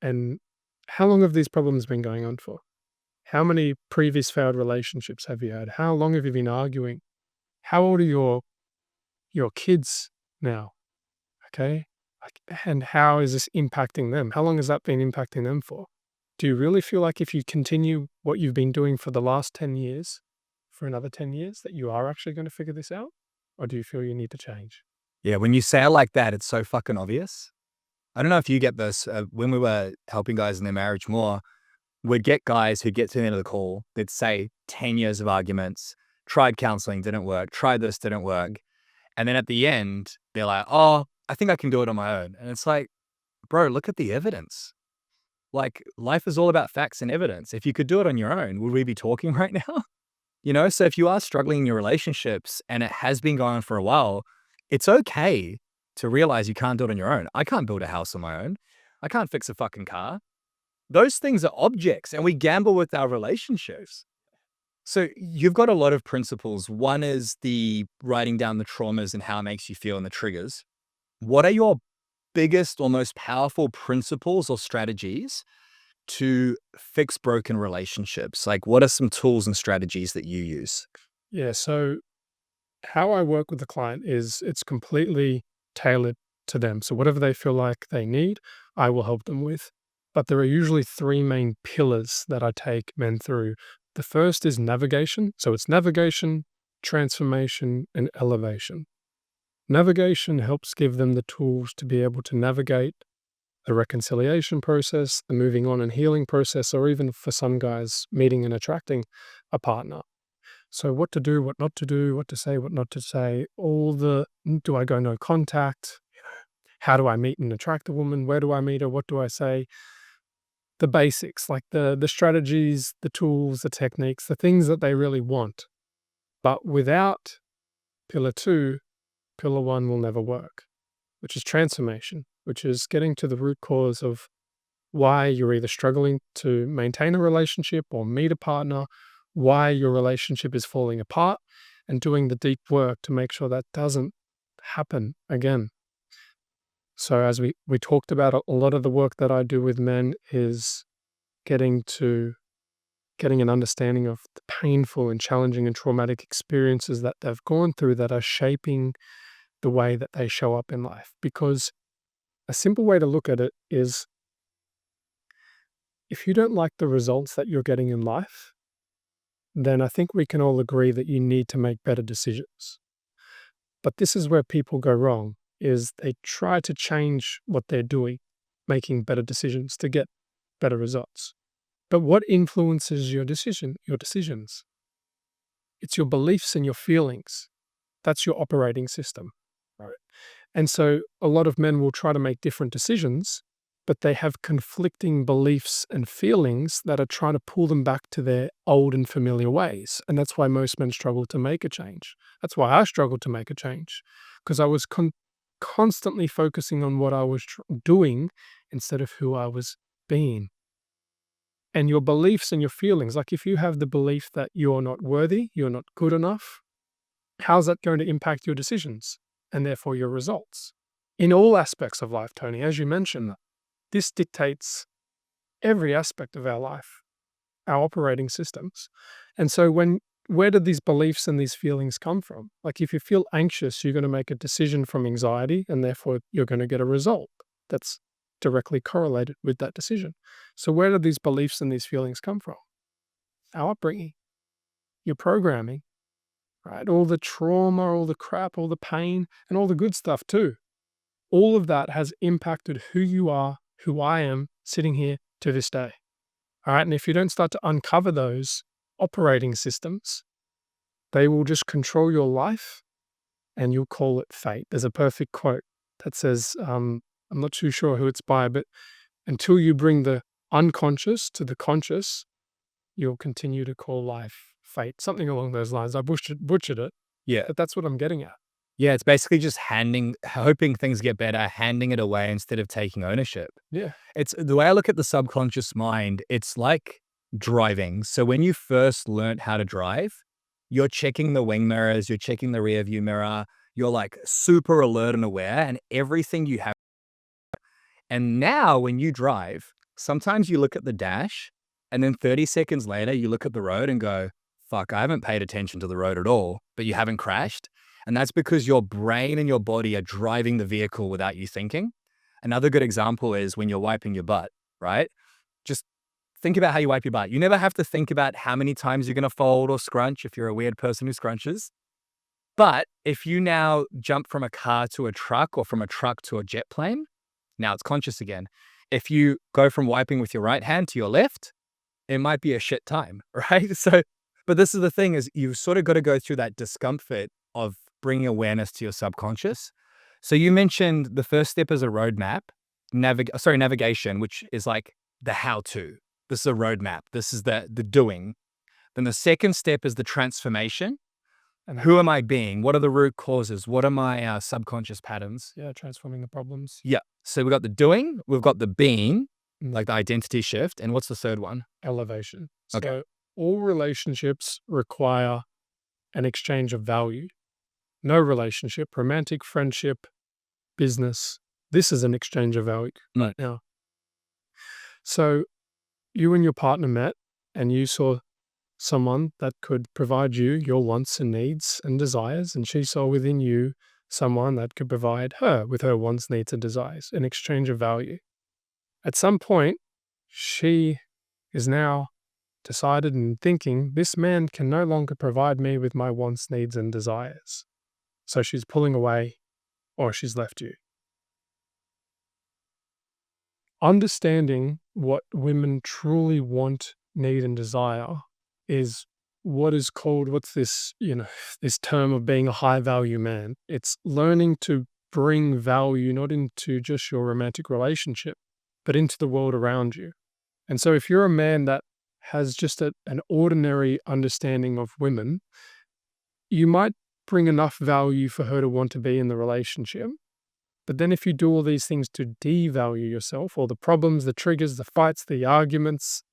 And how long have these problems been going on for? How many previous failed relationships have you had? How long have you been arguing? How old are your kids now? Okay. And how is this impacting them? How long has that been impacting them for? Do you really feel like if you continue what you've been doing for the last 10 years, for another 10 years, that you are actually going to figure this out? Or do you feel you need to change? Yeah, when you say it like that, it's so fucking obvious. I don't know if you get this. When we were helping guys in their marriage more, we'd get guys who get to the end of the call, they'd say 10 years of arguments, tried counseling, didn't work, tried this, didn't work. And then at the end, they're like, oh, I think I can do it on my own. And it's like, bro, look at the evidence. Like, life is all about facts and evidence. If you could do it on your own, would we be talking right now? So if you are struggling in your relationships and it has been going on for a while, it's okay to realize you can't do it on your own. I can't build a house on my own. I can't fix a fucking car. Those things are objects and we gamble with our relationships. So you've got a lot of principles. One is the writing down the traumas and how it makes you feel and the triggers. What are your biggest or most powerful principles or strategies to fix broken relationships? Like, what are some tools and strategies that you use? Yeah. So how I work with the client is it's completely tailored to them. So whatever they feel like they need, I will help them with. But there are usually three main pillars that I take men through. The first is navigation. So it's navigation, transformation, and elevation. Navigation helps give them the tools to be able to navigate the reconciliation process, the moving on and healing process, or even for some guys, meeting and attracting a partner. So what to do, what not to do, what to say, what not to say, all the do I go no contact? How do I meet and attract a woman? Where do I meet her? What do I say? The basics, like the strategies, the tools, the techniques, the things that they really want. But without pillar 2, pillar 1 will never work, which is transformation, which is getting to the root cause of why you're either struggling to maintain a relationship or meet a partner, why your relationship is falling apart, and doing the deep work to make sure that doesn't happen again. So as we talked about, a lot of the work that I do with men is getting an understanding of the painful and challenging and traumatic experiences that they've gone through that are shaping the way that they show up in life. Because a simple way to look at it is, if you don't like the results that you're getting in life, then I think we can all agree that you need to make better decisions. But this is where people go wrong, is they try to change what they're doing, making better decisions to get better results. But what influences your decisions? It's your beliefs and your feelings. That's your operating system. Right. And so a lot of men will try to make different decisions, but they have conflicting beliefs and feelings that are trying to pull them back to their old and familiar ways. And that's why most men struggle to make a change. That's why I struggled to make a change, because I was constantly focusing on what I was doing instead of who I was being. And your beliefs and your feelings, like if you have the belief that you're not worthy, you're not good enough, how's that going to impact your decisions and therefore your results? In all aspects of life, Tony, as you mentioned, this dictates every aspect of our life, our operating systems. And so where do these beliefs and these feelings come from? Like if you feel anxious, you're going to make a decision from anxiety and therefore you're going to get a result that's directly correlated with that decision. So where do these beliefs and these feelings come from? Our upbringing, your programming, right? All the trauma, all the crap, all the pain, and all the good stuff too. All of that has impacted who you are, who I am sitting here to this day. All right. And if you don't start to uncover those operating systems, they will just control your life and you'll call it fate. There's a perfect quote that says, I'm not too sure who it's by, but until you bring the unconscious to the conscious, you'll continue to call life fate. Something along those lines. I butchered it, Yeah. but that's what I'm getting at. Yeah. It's basically just hoping things get better, handing it away instead of taking ownership. Yeah. It's the way I look at the subconscious mind. It's like driving. So when you first learned how to drive, you're checking the wing mirrors, you're checking the rear view mirror, you're like super alert and aware, and everything you have. And now when you drive, sometimes you look at the dash and then 30 seconds later, you look at the road and go, fuck, I haven't paid attention to the road at all, but you haven't crashed. And that's because your brain and your body are driving the vehicle without you thinking. Another good example is when you're wiping your butt, right? Just think about how you wipe your butt. You never have to think about how many times you're going to fold or scrunch if you're a weird person who scrunches. But if you now jump from a car to a truck or from a truck to a jet plane, now it's conscious again. If you go from wiping with your right hand to your left, it might be a shit time, right? So, but this is the thing is you've sort of got to go through that discomfort of bringing awareness to your subconscious. So you mentioned the first step is a roadmap, navigation, which is like the how-to. This is a roadmap. This is the doing. Then the second step is the transformation. And who am I being? What are the root causes? What are my subconscious patterns? Yeah, transforming the problems. Yeah. So we've got the doing, we've got the being, Mm. like the identity shift. And what's the third one? Elevation. Okay. So all relationships require an exchange of value. No relationship, romantic, friendship, business, this is an exchange of value right now. So you and your partner met and you saw someone that could provide you your wants and needs and desires, and she saw within you someone that could provide her with her wants, needs, and desires, an exchange of value. At some point, she is now decided and thinking, this man can no longer provide me with my wants, needs, and desires. So she's pulling away or she's left you. Understanding what women truly want, need, and desire is what is called, what's this, this term of being a high value man. It's learning to bring value not into just your romantic relationship, but into the world around you. And so if you're a man that has just an ordinary understanding of women, you might bring enough value for her to want to be in the relationship. But then if you do all these things to devalue yourself, or the problems, the triggers, the fights, the arguments,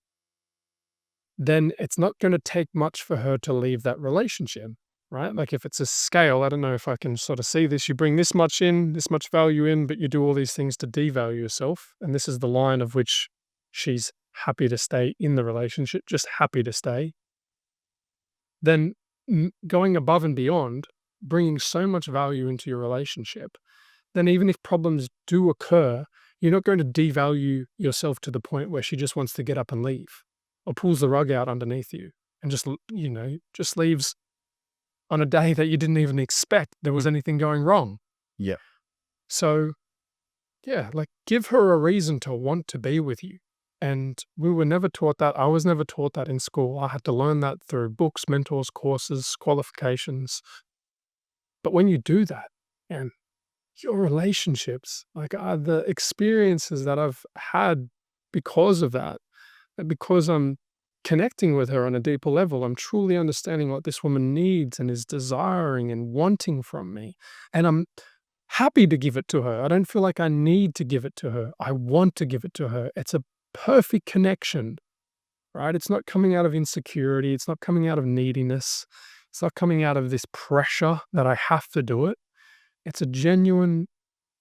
then it's not going to take much for her to leave that relationship, right? Like if it's a scale, I don't know if I can sort of see this, you bring this much in, this much value in, but you do all these things to devalue yourself. And this is the line of which she's happy to stay in the relationship, just happy to stay. Then going above and beyond, bringing so much value into your relationship, then even if problems do occur, you're not going to devalue yourself to the point where she just wants to get up and leave or pulls the rug out underneath you and just leaves on a day that you didn't even expect there was anything going wrong. Yeah. So, yeah, like give her a reason to want to be with you. And we were never taught that. I was never taught that in school. I had to learn that through books, mentors, courses, qualifications. But when you do that, and your relationships, like the experiences that I've had because of that, and because I'm connecting with her on a deeper level, I'm truly understanding what this woman needs and is desiring and wanting from me. And I'm happy to give it to her. I don't feel like I need to give it to her. I want to give it to her. It's a perfect connection, right? It's not coming out of insecurity. It's not coming out of neediness. It's not coming out of this pressure that I have to do it. It's a genuine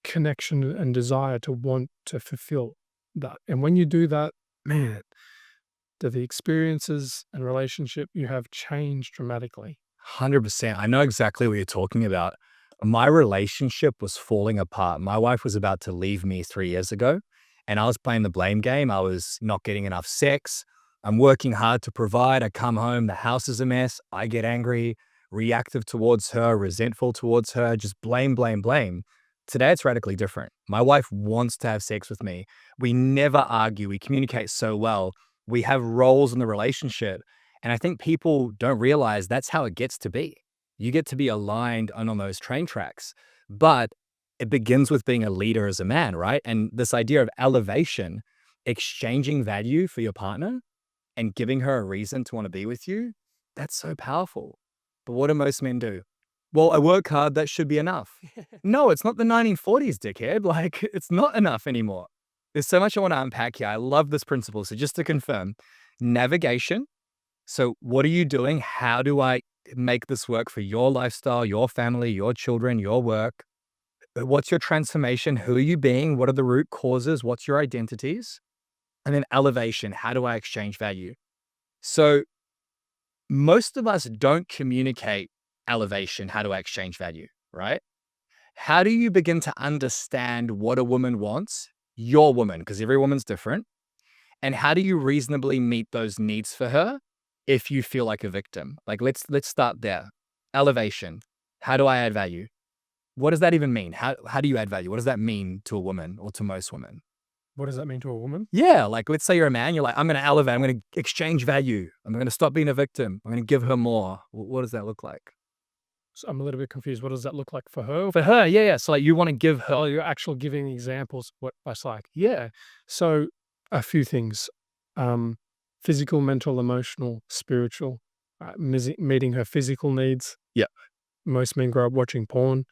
connection and desire to want to fulfill that. And when you do that, man, the experiences and relationship you have changed dramatically. 100%. I know exactly what you're talking about. My relationship was falling apart. My wife was about to leave me 3 years ago, and I was playing the blame game. I was not getting enough sex. I'm working hard to provide. I come home, the house is a mess. I get angry, reactive towards her, resentful towards her, just blame, blame, blame. Today, it's radically different. My wife wants to have sex with me. We never argue. We communicate so well. We have roles in the relationship. And I think people don't realize that's how it gets to be. You get to be aligned on those train tracks. But it begins with being a leader as a man, right? And this idea of elevation, exchanging value for your partner and giving her a reason to want to be with you, that's so powerful. But what do most men do? Well, I work hard, that should be enough. No, it's not the 1940s, dickhead. Like, it's not enough anymore. There's so much I want to unpack here. I love this principle. So just to confirm, navigation. So what are you doing? How do I make this work for your lifestyle, your family, your children, your work? What's your transformation? Who are you being? What are the root causes? What's your identities? And then elevation. How do I exchange value? So most of us don't communicate elevation. How do I exchange value, right? How do you begin to understand what a woman wants? Your woman, because every woman's different. And how do you reasonably meet those needs for her if you feel like a victim? Like let's start there. Elevation. How do I add value? What does that even mean? How do you add value? What does that mean to a woman or to most women? What does that mean to a woman? Yeah, like let's say you're a man, you're like, I'm going to elevate, I'm going to exchange value. I'm going to stop being a victim. I'm going to give her more. What does that look like? So I'm a little bit confused. What does that look like for her? For her, yeah. So like you want to give her. Oh, you're actually giving examples of what that's like. Yeah. So a few things. Physical, mental, emotional, spiritual. meeting her physical needs. Yeah. Most men grow up watching porn,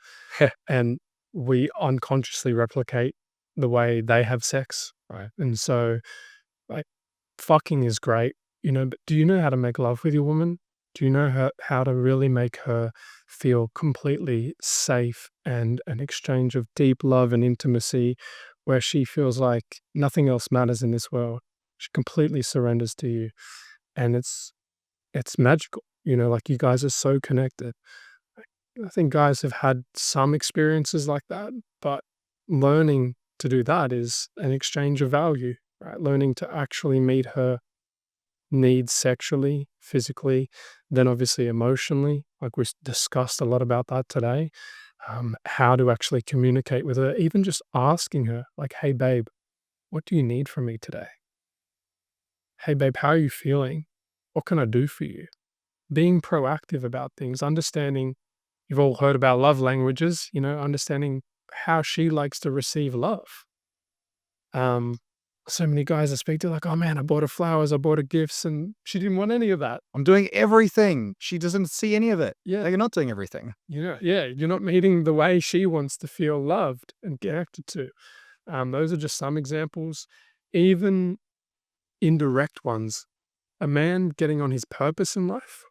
and we unconsciously replicate the way they have sex, right? And so, like, fucking is great, but do you know how to make love with your woman? Do you know how to really make her feel completely safe and an exchange of deep love and intimacy where she feels like nothing else matters in this world? She completely surrenders to you. And it's magical, like you guys are so connected. I think guys have had some experiences like that, but learning to do that is an exchange of value, right? Learning to actually meet her needs sexually, physically, then obviously emotionally. Like we discussed a lot about that today. How to actually communicate with her, even just asking her, like, hey, babe, what do you need from me today? Hey, babe, how are you feeling? What can I do for you? Being proactive about things, understanding you've all heard about love languages, understanding how she likes to receive love. Um, so many guys I speak to, like, oh man, I bought her flowers, I bought her gifts, and she didn't want any of that. I'm doing everything. She doesn't see any of it. Yeah. Like, you're not doing everything. Yeah, you're not meeting the way she wants to feel loved and connected to. Those are just some examples. Even indirect ones. A man getting on his purpose in life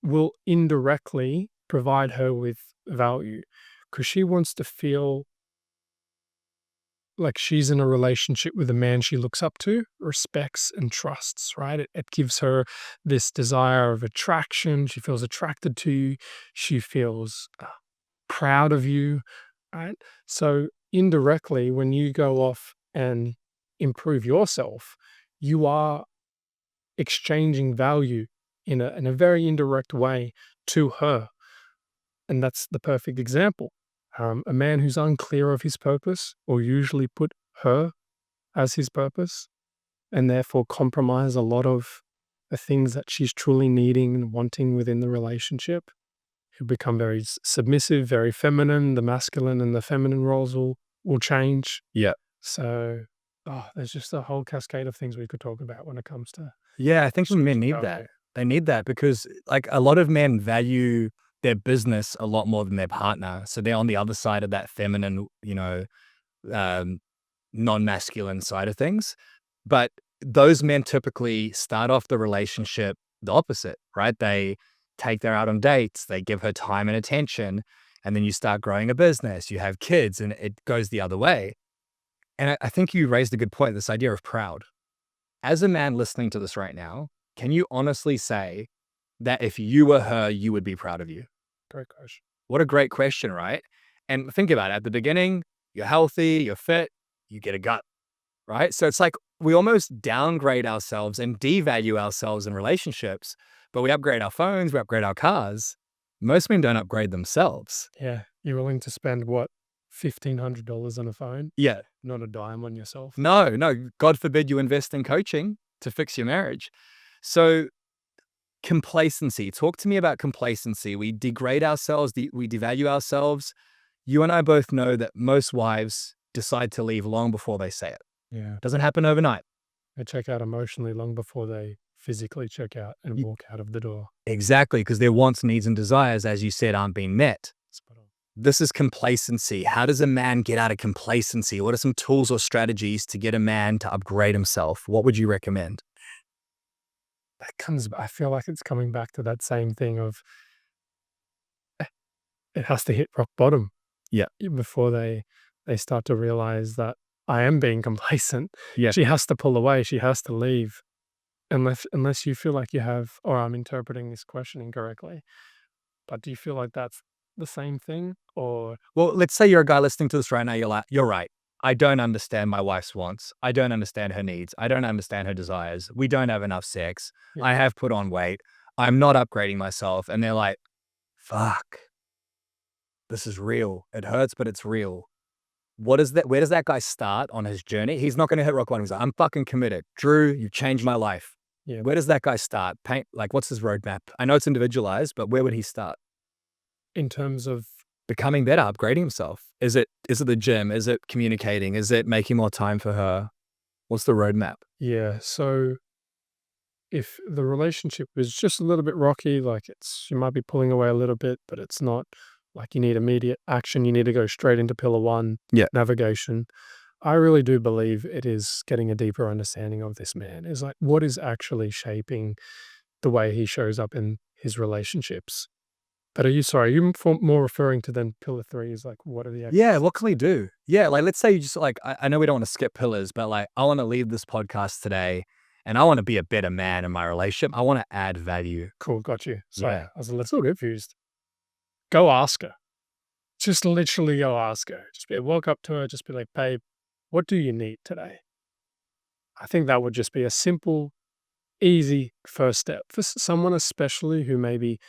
will indirectly provide her with value because she wants to feel like she's in a relationship with a man she looks up to, respects, and trusts, right? It gives her this desire of attraction. She feels attracted to you. She feels proud of you, right? So indirectly, when you go off and improve yourself, you are exchanging value in a very indirect way to her. And that's the perfect example. A man who's unclear of his purpose will usually put her as his purpose and therefore compromise a lot of the things that she's truly needing and wanting within the relationship. He'll become very submissive, very feminine. The masculine and the feminine roles will change. Yeah. So, there's just a whole cascade of things we could talk about when it comes to Yeah, I think men exchanging need value. that. They need that because, like, a lot of men value their business a lot more than their partner. So they're on the other side of that feminine, um, non-masculine side of things. But those men typically start off the relationship the opposite, right? They take her out on dates, they give her time and attention, and then you start growing a business, you have kids, and it goes the other way. And I think you raised a good point, this idea of proud. As a man listening to this right now, can you honestly say that if you were her, you would be proud of you? Great question. What a great question, right? And think about it. At the beginning, you're healthy, you're fit, you get a gut, right? So it's like we almost downgrade ourselves and devalue ourselves in relationships, but we upgrade our phones, we upgrade our cars. Most men don't upgrade themselves. Yeah. You're willing to spend what? $1,500 on a phone? Yeah. Not a dime on yourself? No. God forbid you invest in coaching to fix your marriage. So complacency. Talk to me about complacency. We degrade ourselves, we devalue ourselves. You and I both know that most wives decide to leave long before they say it. Yeah. Doesn't happen overnight. They check out emotionally long before they physically check out and Ye- walk out of the door. Exactly, because their wants, needs, and desires, as you said, aren't being met. Spot on. This is complacency. How does a man get out of complacency? What are some tools or strategies to get a man to upgrade himself? What would you recommend? I feel like it's coming back to that same thing of it has to hit rock bottom. Yeah. Before they start to realize that I am being complacent. Yeah. She has to pull away. She has to leave. Unless you feel like you have, or I'm interpreting this question incorrectly, but do you feel like that's the same thing? Or Well, let's say you're a guy listening to this right now. You're like, you're right. I don't understand my wife's wants. I don't understand her needs. I don't understand her desires. We don't have enough sex. Yeah. I have put on weight. I'm not upgrading myself. And they're like, fuck, this is real. It hurts, but it's real. What is that? Where does that guy start on his journey? He's not going to hit rock bottom. He's like, I'm fucking committed. Drew, you've changed my life. Yeah. Where does that guy start? What's his roadmap? I know it's individualized, but where would he start? In terms of Becoming better, upgrading himself. Is it the gym? Is it communicating? Is it making more time for her? What's the roadmap? yeah, so if the relationship is just a little bit rocky, like you might be pulling away a little bit, but it's not like you need immediate action. You need to go straight into pillar one, Yeah. navigation. I really do believe it is getting a deeper understanding of this man. Is like what is actually shaping the way he shows up in his relationships. But are you more referring to then pillar three is like what are the Yeah, actual what can we do? Yeah, like let's say you just like I know we don't want to skip pillars, but like I want to leave this podcast today and I want to be a better man in my relationship. I want to add value. cool, got you. Sorry, Yeah. I was a little confused. Go ask her. Just literally go ask her. Just walk up to her, just be like, babe, what do you need today? I think that would just be a simple, easy first step for someone, especially who maybe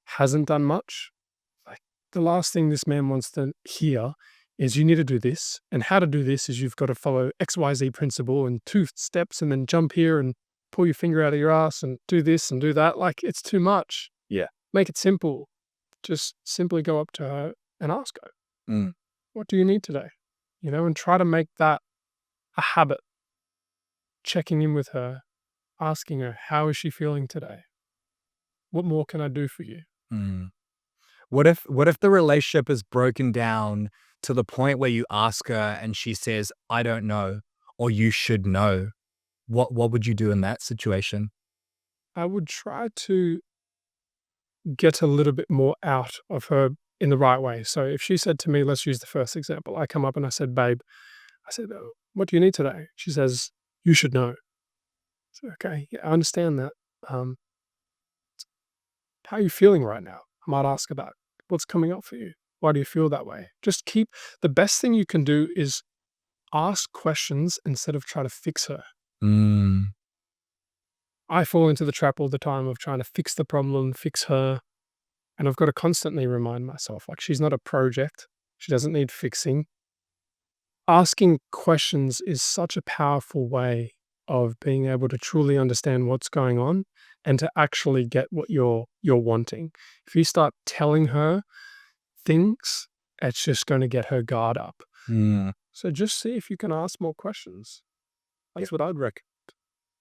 hasn't done much. Like the last thing this man wants to hear is you need to do this. And how to do this is you've got to follow XYZ principle and 2 steps and then jump here and pull your finger out of your ass and do this and do that. Like it's too much. Yeah. Make it simple. Just simply go up to her and ask her, Mm. what do you need today? And try to make that a habit. Checking in with her, asking her, how is she feeling today? What more can I do for you? Mm. What if the relationship is broken down to the point where you ask her and she says, "I don't know," or "You should know"? What would you do in that situation? I would try to get a little bit more out of her in the right way. So if she said to me, let's use the first example. I come up and I said, babe, I said, "Oh, what do you need today?" She says, you should know. So, okay, yeah, I understand that. Um, how are you feeling right now? I might ask about what's coming up for you. Why do you feel that way? Just the best thing you can do is ask questions instead of trying to fix her. Mm. I fall into the trap all the time of trying to fix the problem, fix her. And I've got to constantly remind myself, like, she's not a project. She doesn't need fixing. Asking questions is such a powerful way of being able to truly understand what's going on and to actually get what you're wanting. If you start telling her things, it's just going to get her guard up. Mm. So just see if you can ask more questions. That's what I'd recommend.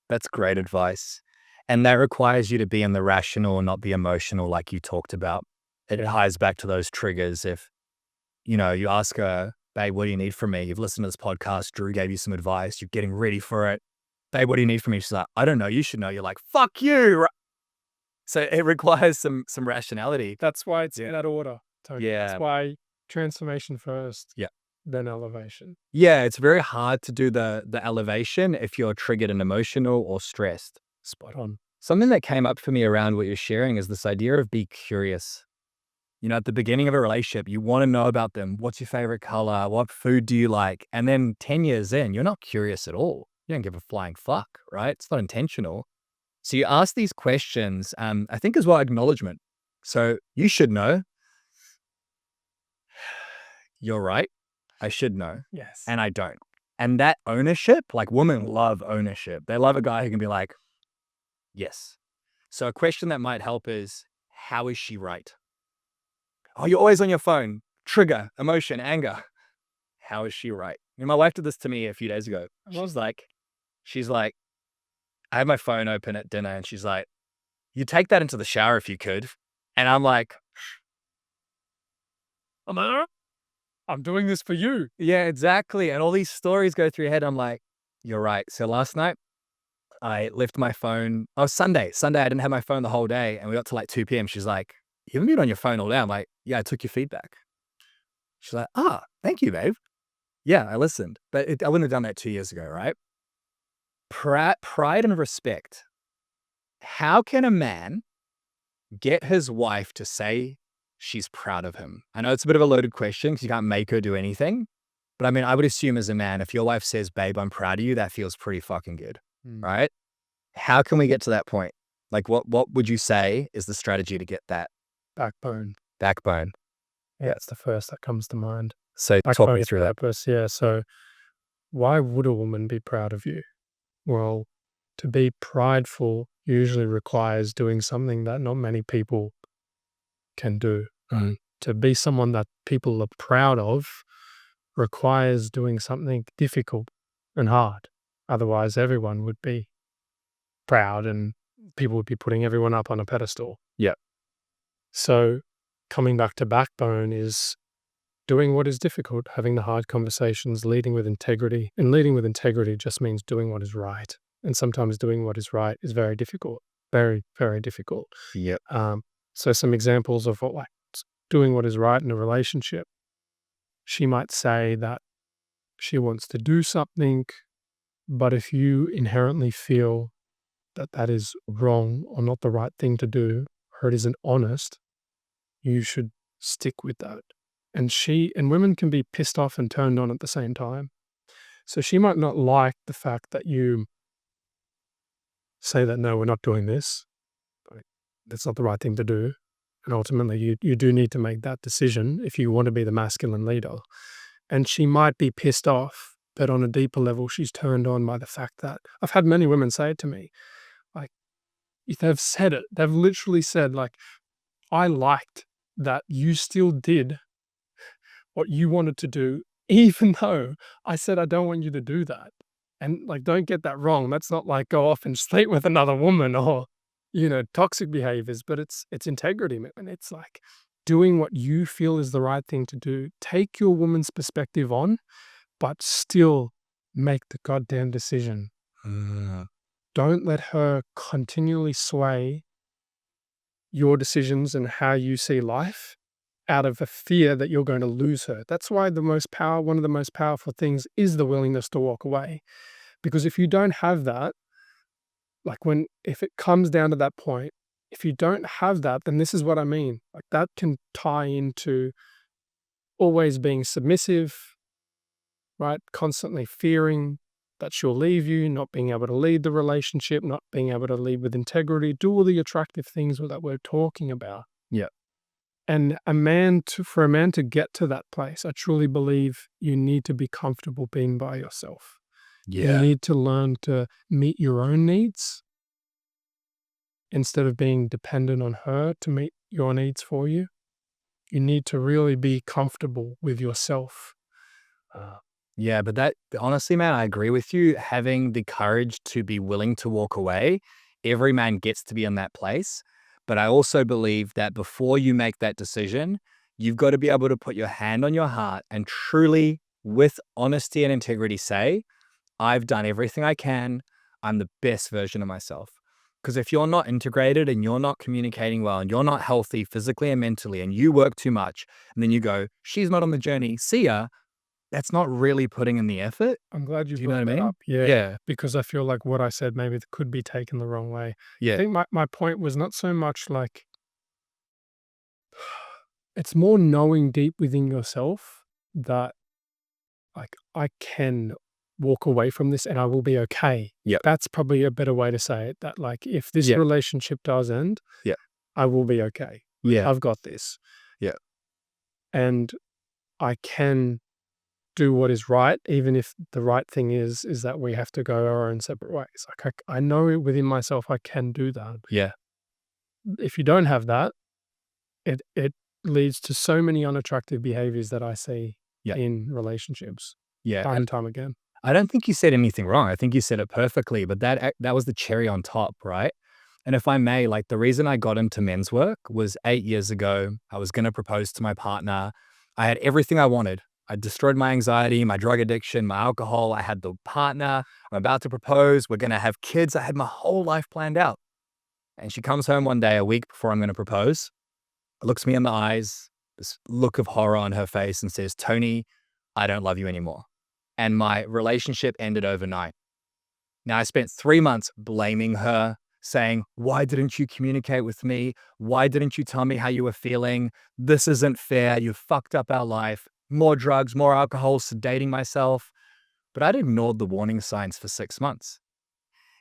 That's great advice. And that requires you to be in the rational and not the emotional, like you talked about. It ties back to those triggers. If, you ask her, babe, what do you need from me? You've listened to this podcast. Drew gave you some advice. You're getting ready for it. Babe, what do you need from me? She's like, I don't know. You should know. You're like, fuck you. So it requires some rationality. That's why it's in that order, Tony. Yeah. That's why transformation first, Yeah. then elevation. Yeah, it's very hard to do the elevation if you're triggered and emotional or stressed. Spot on. Something that came up for me around what you're sharing is this idea of be curious. At the beginning of a relationship, you want to know about them. What's your favorite color? What food do you like? And then 10 years in, you're not curious at all. You don't give a flying fuck, right? It's not intentional. So you ask these questions, I think as well, acknowledgement. So you should know. You're right. I should know. Yes. And I don't. And that ownership, like women love ownership. They love a guy who can be like, yes. So a question that might help is, how is she right? Oh, you're always on your phone. Trigger, emotion, anger. How is she right? My wife did this to me a few days ago. She's like, I had my phone open at dinner and she's like, you take that into the shower if you could. And I'm like, I'm doing this for you. yeah, exactly. And all these stories go through your head. I'm like, you're right. So last night I left my phone. Oh, Sunday. Sunday, I didn't have my phone the whole day. And we got to like 2 p.m. She's like, you haven't been on your phone all day. I'm like, yeah, I took your feedback. She's like, thank you, babe. Yeah, I listened. But I wouldn't have done that 2 years ago, right? Pride and respect. How can a man get his wife to say she's proud of him? I know it's a bit of a loaded question because you can't make her do anything. But I mean, I would assume as a man, if your wife says, babe, I'm proud of you, that feels pretty fucking good, right? How can we get to that point? Like, what would you say is the strategy to get that Backbone. backbone? Yeah, it's the first that comes to mind. So talk me through that. Purpose. Yeah. So why would a woman be proud of you? Well, to be prideful usually requires doing something that not many people can do. To be someone that people are proud of requires doing something difficult and hard. Otherwise, everyone would be proud and people would be putting everyone up on a pedestal. Yeah. So coming back to backbone is doing what is difficult, having the hard conversations, leading with integrity. And leading with integrity just means doing what is right. And sometimes doing what is right is very difficult, very, very difficult. Yep. So some examples of what, like, doing what is right in a relationship. She might say that she wants to do something, but if you inherently feel that that is wrong or not the right thing to do, or it isn't honest, you should stick with that. And women can be pissed off and turned on at the same time. So she might not like the fact that you say that, no, we're not doing this. Like, that's not the right thing to do. And ultimately, you do need to make that decision if you want to be the masculine leader. And she might be pissed off, but on a deeper level, she's turned on by the fact that I've had many women say it to me. Like, they've said it. They've literally said, like, I liked that you still did what you wanted to do, even though I said I don't want you to do that. And, like, don't get that wrong. That's not like go off and sleep with another woman or, toxic behaviors, but it's integrity, man. And it's like doing what you feel is the right thing to do. Take your woman's perspective on, but still make the goddamn decision. Don't let her continually sway your decisions and how you see life out of a fear that you're going to lose her. That's why one of the most powerful things is the willingness to walk away. Because if you don't have that, like if it comes down to that point, if you don't have that, then this is what I mean. Like, that can tie into always being submissive, right? Constantly fearing that she'll leave you, not being able to lead the relationship, not being able to lead with integrity, do all the attractive things that we're talking about. Yeah. And for a man to get to that place, I truly believe you need to be comfortable being by yourself. You Yeah. need to learn to meet your own needs instead of being dependent on her to meet your needs for you. You need to really be comfortable with yourself. Yeah, but that honestly, man, I agree with you. Having the courage to be willing to walk away, every man gets to be in that place. But I also believe that before you make that decision, you've got to be able to put your hand on your heart and truly, with honesty and integrity, say, I've done everything I can. I'm the best version of myself. Because if you're not integrated and you're not communicating well and you're not healthy physically and mentally and you work too much, and then you go, she's not on the journey, see ya, that's not really putting in the effort. I'm glad you Do you know brought what I that mean? up. Yeah. Yeah. Because I feel like what I said maybe could be taken the wrong way. I Yeah. think my point was not so much like, it's more knowing deep within yourself that, like, I can walk away from this and I will be okay. Yep. That's probably a better way to say it. That, like, if this Yeah. relationship does end, Yeah. I will be okay. Yeah. I've got this. Yeah. And I can do what is right, even if the right thing is that we have to go our own separate ways. Like, I know within myself I can do that. Yeah. If you don't have that, it leads to so many unattractive behaviors that I see Yeah. in relationships Yeah. time and time again. I don't think you said anything wrong. I think you said it perfectly, but that was the cherry on top, right? And if I may, like, the reason I got into men's work was 8 years ago. I was going to propose to my partner. I had everything I wanted. I destroyed my anxiety, my drug addiction, my alcohol. I had the partner. I'm about to propose. We're going to have kids. I had my whole life planned out. And she comes home one day, a week before I'm going to propose, looks me in the eyes, this look of horror on her face, and says, Tony, I don't love you anymore. And my relationship ended overnight. Now, I spent 3 months blaming her, saying, why didn't you communicate with me? Why didn't you tell me how you were feeling? This isn't fair. You fucked up our life. More drugs, more alcohol, sedating myself. But I'd ignored the warning signs for 6 months.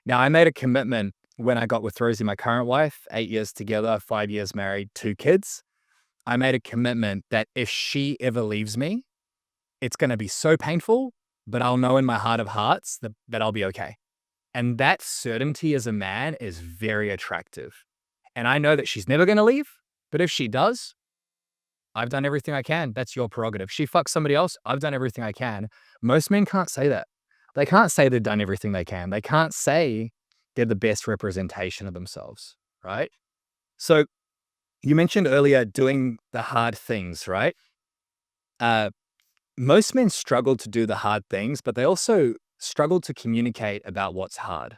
Now, I made a commitment when I got with Rosie, my current wife, 8 years together, 5 years married, 2 kids. I made a commitment that if she ever leaves me, it's going to be so painful, but I'll know in my heart of hearts that I'll be okay. And that certainty as a man is very attractive. And I know that she's never going to leave, but if she does, I've done everything I can. That's your prerogative. She fucks somebody else, I've done everything I can. Most men can't say that. They can't say they've done everything they can. They can't say they're the best representation of themselves, right? So you mentioned earlier doing the hard things, right? Uh, Most men struggle to do the hard things, but they also struggle to communicate about what's hard.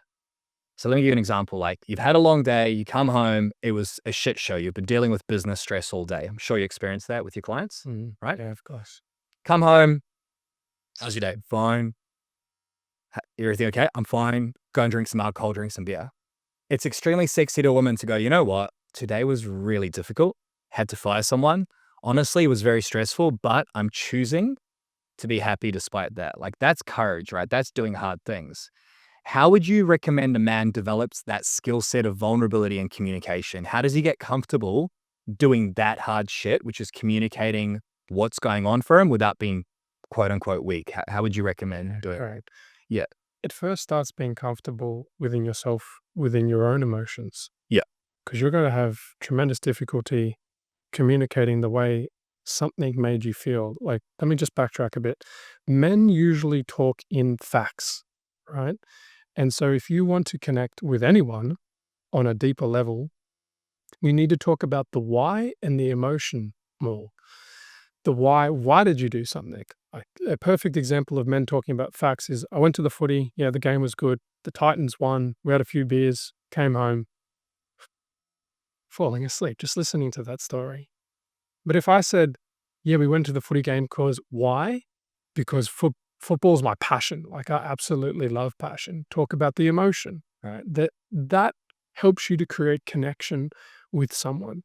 So let me give you an example. Like you've had a long day, you come home, it was a shit show. You've been dealing with business stress all day. I'm sure you experienced that with your clients, right? Yeah, of course. Come home, how's your day? Fine. Everything okay? I'm fine. Go and drink some alcohol, drink some beer. It's extremely sexy to a woman to go, you know what? Today was really difficult. Had to fire someone. Honestly, it was very stressful, but I'm choosing to be happy despite that. Like that's courage, right? That's doing hard things. How would you recommend a man develops that skill set of vulnerability and communication? How does he get comfortable doing that hard shit, which is communicating what's going on for him without being quote unquote weak? How would you recommend doing it? Correct. Yeah. It first starts being comfortable within yourself, within your own emotions. Yeah. Because you're going to have tremendous difficulty communicating the way something made you feel. Like, let me just backtrack a bit. Men usually talk in facts, right? And so if you want to connect with anyone on a deeper level, you need to talk about the why and the emotion more. The why did you do something? Like a perfect example of men talking about facts is I went to the footy, yeah, the game was good. The Titans won. We had a few beers, came home, falling asleep, just listening to that story. But if I said, yeah, we went to the footy game because why? Because football's my passion. Like I absolutely love passion. Talk about the emotion, right? That helps you to create connection with someone.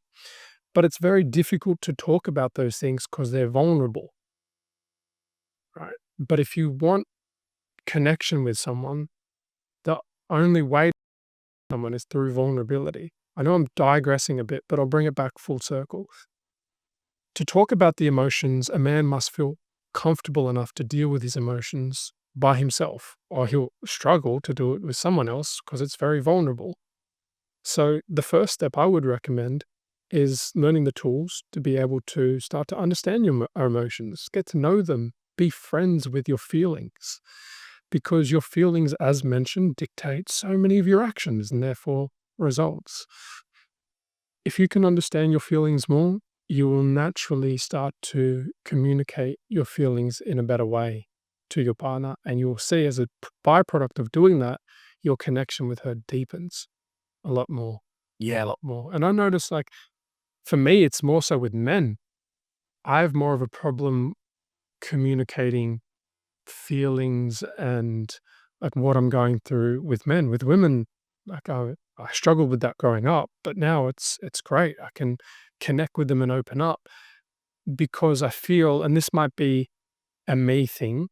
But it's very difficult to talk about those things because they're vulnerable, right? But if you want connection with someone, the only way to someone is through vulnerability. I know I'm digressing a bit, but I'll bring it back full circle. To talk about the emotions, a man must feel comfortable enough to deal with his emotions by himself, or he'll struggle to do it with someone else because it's very vulnerable. So, the first step I would recommend is learning the tools to be able to start to understand our emotions, get to know them, be friends with your feelings, because your feelings, as mentioned, dictate so many of your actions and therefore results. If you can understand your feelings more, you will naturally start to communicate your feelings in a better way to your partner. And you'll see as a byproduct of doing that, your connection with her deepens a lot more, a Yeah. lot more. And I notice, like, for me, it's more so with men. I have more of a problem communicating feelings and like what I'm going through with men. With women, like I struggled with that growing up, but now it's great. I can connect with them and open up because I feel, and this might be a me thing.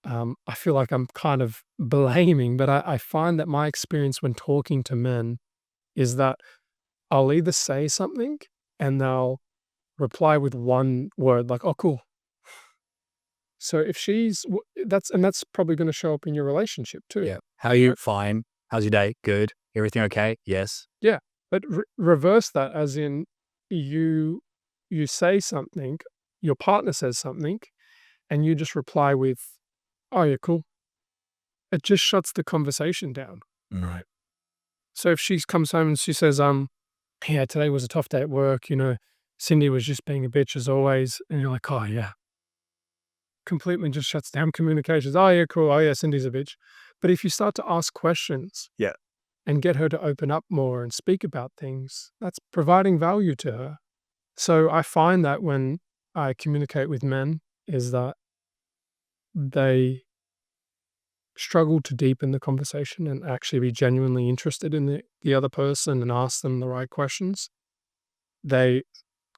I feel like I'm kind of blaming, but I find that my experience when talking to men is that I'll either say something and they'll reply with one word, like, "Oh, cool." So if that's probably going to show up in your relationship too. Yeah. How are you? Right? Fine. How's your day? Good. Everything okay? Yes. Yeah, but reverse that, as in you you say something, your partner says something, and you just reply with, "Oh, yeah, cool." It just shuts the conversation down. Right. So if she comes home and she says, "Yeah, today was a tough day at work, Cindy was just being a bitch as always," and you're like, "Oh, yeah." Completely just shuts down communications. "Oh, yeah, cool. Oh, yeah, Cindy's a bitch." But if you start to ask questions Yeah. and get her to open up more and speak about things, that's providing value to her. So I find that when I communicate with men is that they struggle to deepen the conversation and actually be genuinely interested in the other person and ask them the right questions. They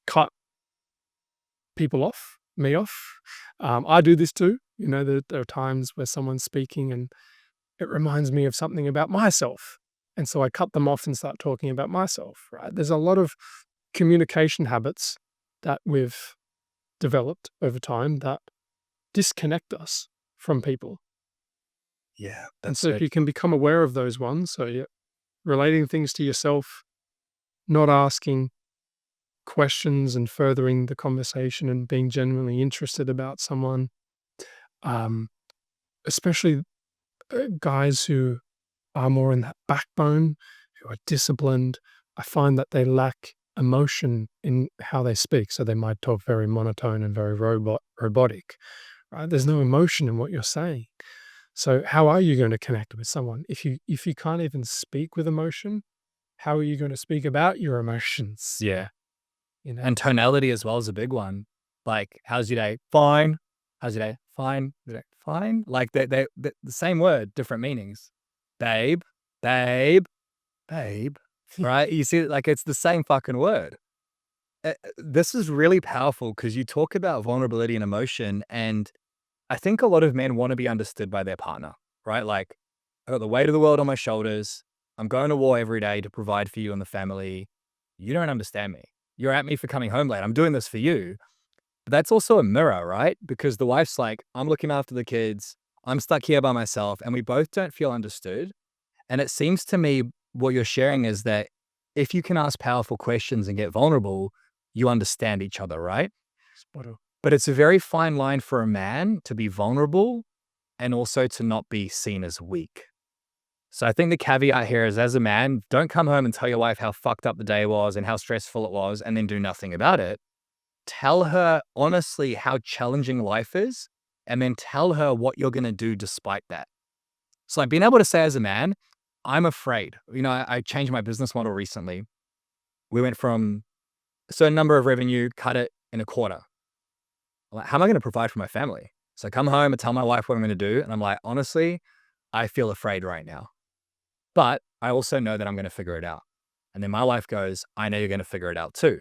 cut people off, me off. I do this too. There are times where someone's speaking and it reminds me of something about myself. And so I cut them off and start talking about myself, right? There's a lot of communication habits that we've developed over time that disconnect us from people. Yeah. And That's so if so you can become aware of those ones, so you're relating things to yourself, not asking questions and furthering the conversation and being genuinely interested about someone, um, especially guys who are more in that backbone, who are disciplined, I find that they lack emotion in how they speak. So they might talk very monotone and very robotic, right? There's no emotion in what you're saying. So how are you going to connect with someone if you can't even speak with emotion? How are you going to speak about your emotions? Yeah. You know, And tonality as well is a big one. Like, how's your day? Fine. How's your day? Fine. Your day? Fine. Like they the same word, different meanings. Babe, babe, babe. Right? You see, like it's the same fucking word. This is really powerful because you talk about vulnerability and emotion, and I think a lot of men want to be understood by their partner, right? Like, I got the weight of the world on my shoulders. I'm going to war every day to provide for you and the family. You don't understand me. You're at me for coming home late. I'm doing this for you. But that's also a mirror, right? Because the wife's like, I'm looking after the kids. I'm stuck here by myself. And we both don't feel understood. And it seems to me what you're sharing is that if you can ask powerful questions and get vulnerable, you understand each other, right? spot on. But it's a very fine line for a man to be vulnerable and also to not be seen as weak. So I think the caveat here is, as a man, don't come home and tell your wife how fucked up the day was and how stressful it was and then do nothing about it. Tell her honestly how challenging life is, and then tell her what you're going to do despite that. So like being able to say as a man, I'm afraid. You know, I changed my business model recently. We went from a certain number of revenue, cut it in a quarter. I'm like, how am I going to provide for my family? So I come home and tell my wife what I'm going to do. And I'm like, honestly, I feel afraid right now. But I also know that I'm going to figure it out. And then my wife goes, I know you're going to figure it out too.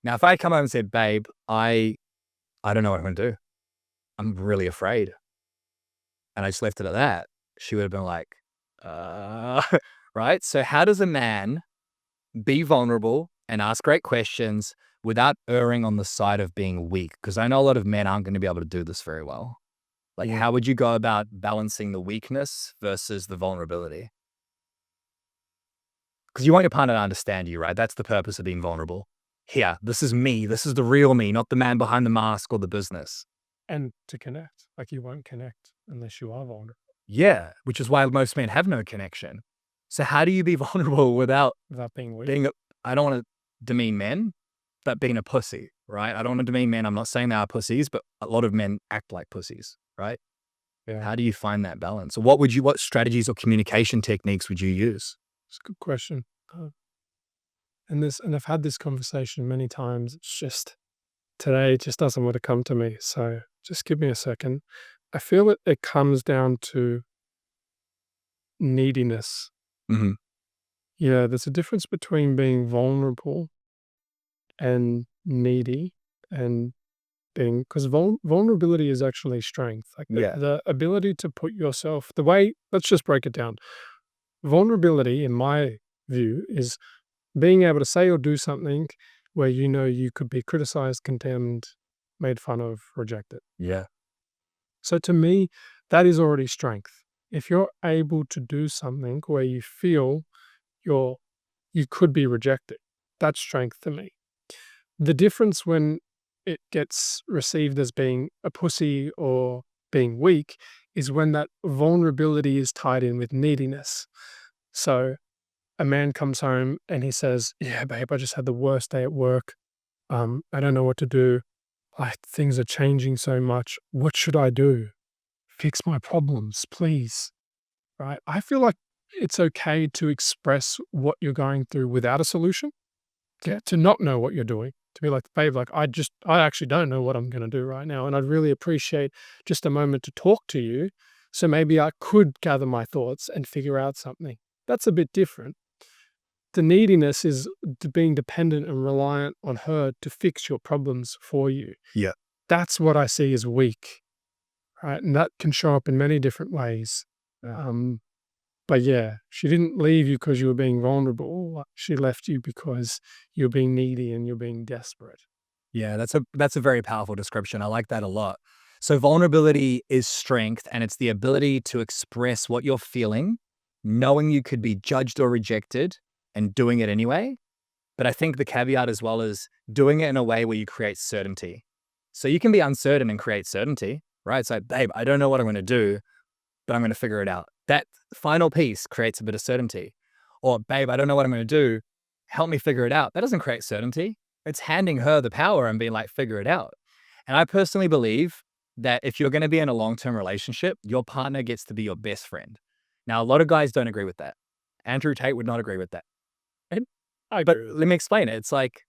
Now, if I come home and said, babe, I don't know what I'm going to do. I'm really afraid. And I just left it at that. She would have been like, uh, right? So how does a man be vulnerable and ask great questions without erring on the side of being weak? Because I know a lot of men aren't going to be able to do this very well. Like, Yeah. how would you go about balancing the weakness versus the vulnerability? Because you want your partner to understand you, right? That's the purpose of being vulnerable. Here, this is me. This is the real me, not the man behind the mask or the business. And to connect, like you won't connect unless you are vulnerable Yeah, which is why most men have no connection. So how do you be vulnerable without without being weak. being I don't want to demean men, but being a pussy, right? I don't want to demean men. I'm not saying they are pussies, but a lot of men act like pussies, right? Yeah, How do you find that balance? Or what strategies or communication techniques would you use? it's a good question. And I've had this conversation many times. It's just today it just doesn't want to come to me. So just give me a second. I feel it comes down to neediness. Hmm. Yeah, there's a difference between being vulnerable and needy and being because vulnerability is actually strength. Like Yeah. the ability to put yourself the way, let's just break it down. Vulnerability, in my view, is being able to say or do something where you know you could be criticized, condemned, made fun of, rejected. Yeah. So to me, that is already strength. If you're able to do something where you feel you're you could be rejected, that's strength to me. The difference when it gets received as being a pussy or being weak is when that vulnerability is tied in with neediness. So a man comes home and he says, "Yeah, babe, I just had the worst day at work. I don't know what to do. Things are changing so much. What should I do? Fix my problems, please." Right? I feel like it's okay to express what you're going through without a solution. Yeah, to not know what you're doing. To be like, babe, like I actually don't know what I'm going to do right now, and I'd really appreciate just a moment to talk to you. So maybe I could gather my thoughts and figure out something. That's a bit different. The neediness is being dependent and reliant on her to fix your problems for you. Yeah. That's what I see as weak, right? And that can show up in many different ways. Um, but yeah, she didn't leave you because you were being vulnerable. She left you because you're being needy and you're being desperate. Yeah, that's a very powerful description. I like that a lot. So vulnerability is strength, and it's the ability to express what you're feeling, knowing you could be judged or rejected and doing it anyway. But I think the caveat as well is doing it in a way where you create certainty. So you can be uncertain and create certainty, right? It's like, babe, I don't know what I'm going to do, but I'm going to figure it out. That final piece creates a bit of certainty. Or, babe, I don't know what I'm going to do. Help me figure it out. That doesn't create certainty. It's handing her the power and being like, figure it out. And I personally believe that if you're going to be in a long-term relationship, your partner gets to be your best friend. Now, a lot of guys don't agree with that. Andrew Tate would not agree with that. And I But agree with let me explain it. It's like,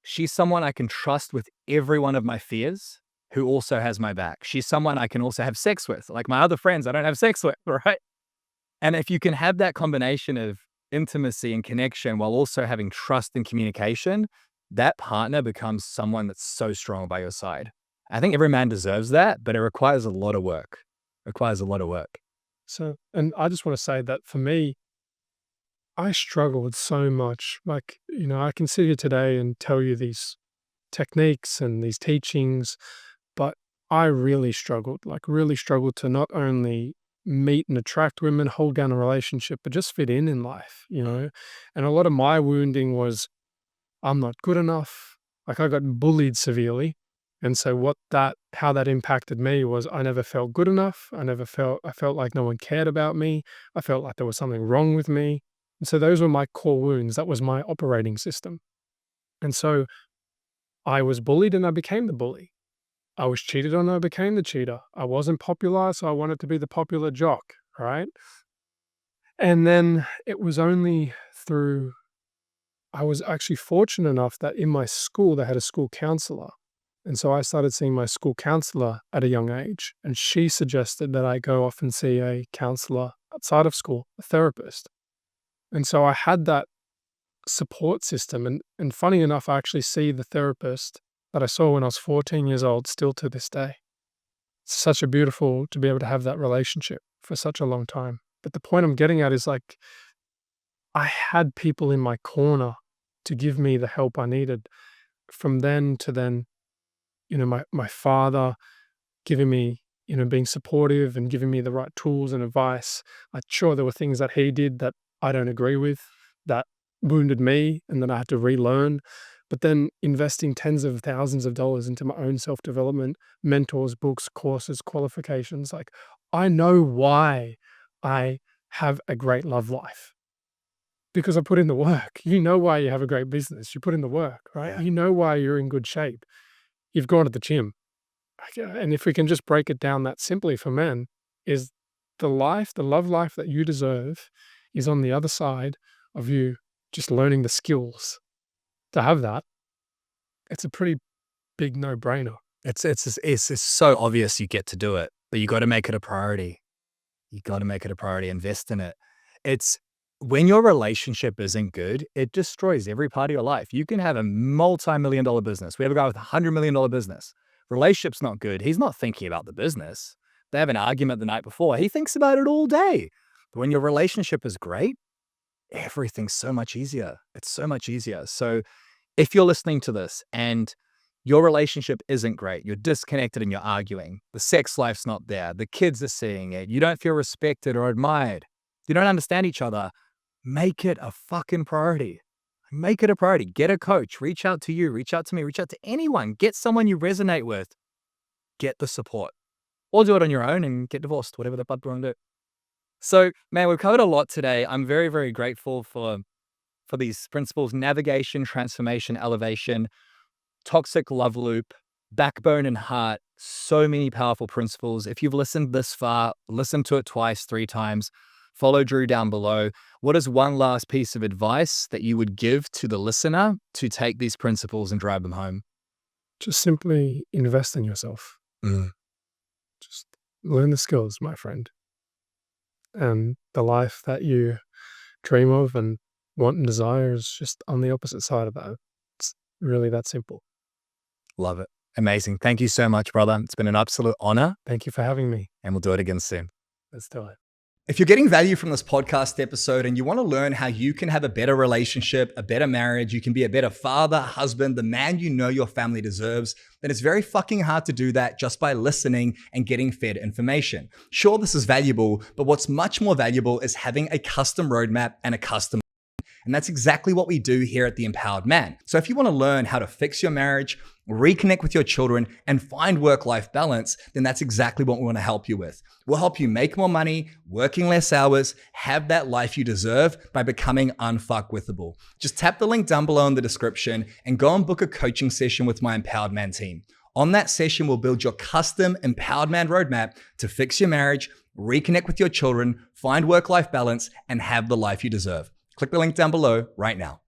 she's someone I can trust with every one of my fears, who also has my back. She's someone I can also have sex with. Like my other friends, I don't have sex with, right? And if you can have that combination of intimacy and connection while also having trust and communication, that partner becomes someone that's so strong by your side. I think every man deserves that, but it requires a lot of work. It requires a lot of work. So, and I just want to say that for me, I struggled so much. Like, I can sit here today and tell you these techniques and these teachings, but I really struggled to not only meet and attract women, hold down a relationship, but just fit in life. And a lot of my wounding was I'm not good enough. Like I got bullied severely. And so how that impacted me was I never felt good enough. I felt like no one cared about me. I felt like there was something wrong with me. And so those were my core wounds. That was my operating system. And so I was bullied and I became the bully. I was cheated on and I became the cheater. I wasn't popular, so I wanted to be the popular jock, right? And then it was only through I was actually fortunate enough that in my school, they had a school counselor. And so I started seeing my school counselor at a young age. And she suggested that I go off and see a counselor outside of school, a therapist. And so I had that support system. And funny enough, I actually see the therapist that I saw when I was 14 years old still to this day. It's such a beautiful to be able to have that relationship for such a long time. But the point I'm getting at is like, I had people in my corner to give me the help I needed. From then to then, my father giving me, being supportive and giving me the right tools and advice. I'm sure there were things that he did that I don't agree with, that wounded me and that I had to relearn. But then investing tens of thousands of dollars into my own self-development, mentors, books, courses, qualifications. Like I know why I have a great love life. Because I put in the work. You know why you have a great business. You put in the work, right? Yeah. You know why you're in good shape. You've gone to the gym. And if we can just break it down that simply for men, is the love life that you deserve is on the other side of you just learning the skills to have that. It's a pretty big no-brainer. It's so obvious you get to do it, but you got to make it a priority. You got to make it a priority, invest in it. It's when your relationship isn't good, it destroys every part of your life. You can have a multi-million-dollar business. We have a guy with $100 million business. Relationship's not good. He's not thinking about the business. They have an argument the night before. He thinks about it all day. But when your relationship is great, everything's so much easier. It's so much easier. So if you're listening to this and your relationship isn't great, you're disconnected and you're arguing, the sex life's not there, the kids are seeing it, you don't feel respected or admired, you don't understand each other, make it a fucking priority. Make it a priority. Get a coach. Reach out to you. Reach out to me. Reach out to anyone. Get someone you resonate with. Get the support. Or do it on your own and get divorced, whatever the fuck you want to do. So, man, we've covered a lot today. I'm very, very grateful for these principles: navigation, transformation, elevation, toxic love loop, backbone and heart. So many powerful principles. If you've listened this far, listen to it twice, 3 times. Follow Drew down below. What is one last piece of advice that you would give to the listener to take these principles and drive them home? Just simply invest in yourself. Just learn the skills, my friend. And the life that you dream of and want and desire is just on the opposite side of that. It's really that simple. Love it. Amazing. Thank you so much, brother. It's been an absolute honor. Thank you for having me. And we'll do it again soon. Let's do it. If you're getting value from this podcast episode and you want to learn how you can have a better relationship, a better marriage, you can be a better father, husband, the man you know your family deserves, then it's very fucking hard to do that just by listening and getting fed information. Sure, this is valuable, but what's much more valuable is having a custom roadmap and a custom. And that's exactly what we do here at The Empowered Man. So if you want to learn how to fix your marriage, reconnect with your children, and find work-life balance, then that's exactly what we want to help you with. We'll help you make more money, working less hours, have that life you deserve by becoming unfuckwithable. Just tap the link down below in the description and go and book a coaching session with my Empowered Man team. On that session, we'll build your custom Empowered Man roadmap to fix your marriage, reconnect with your children, find work-life balance, and have the life you deserve. Click the link down below right now.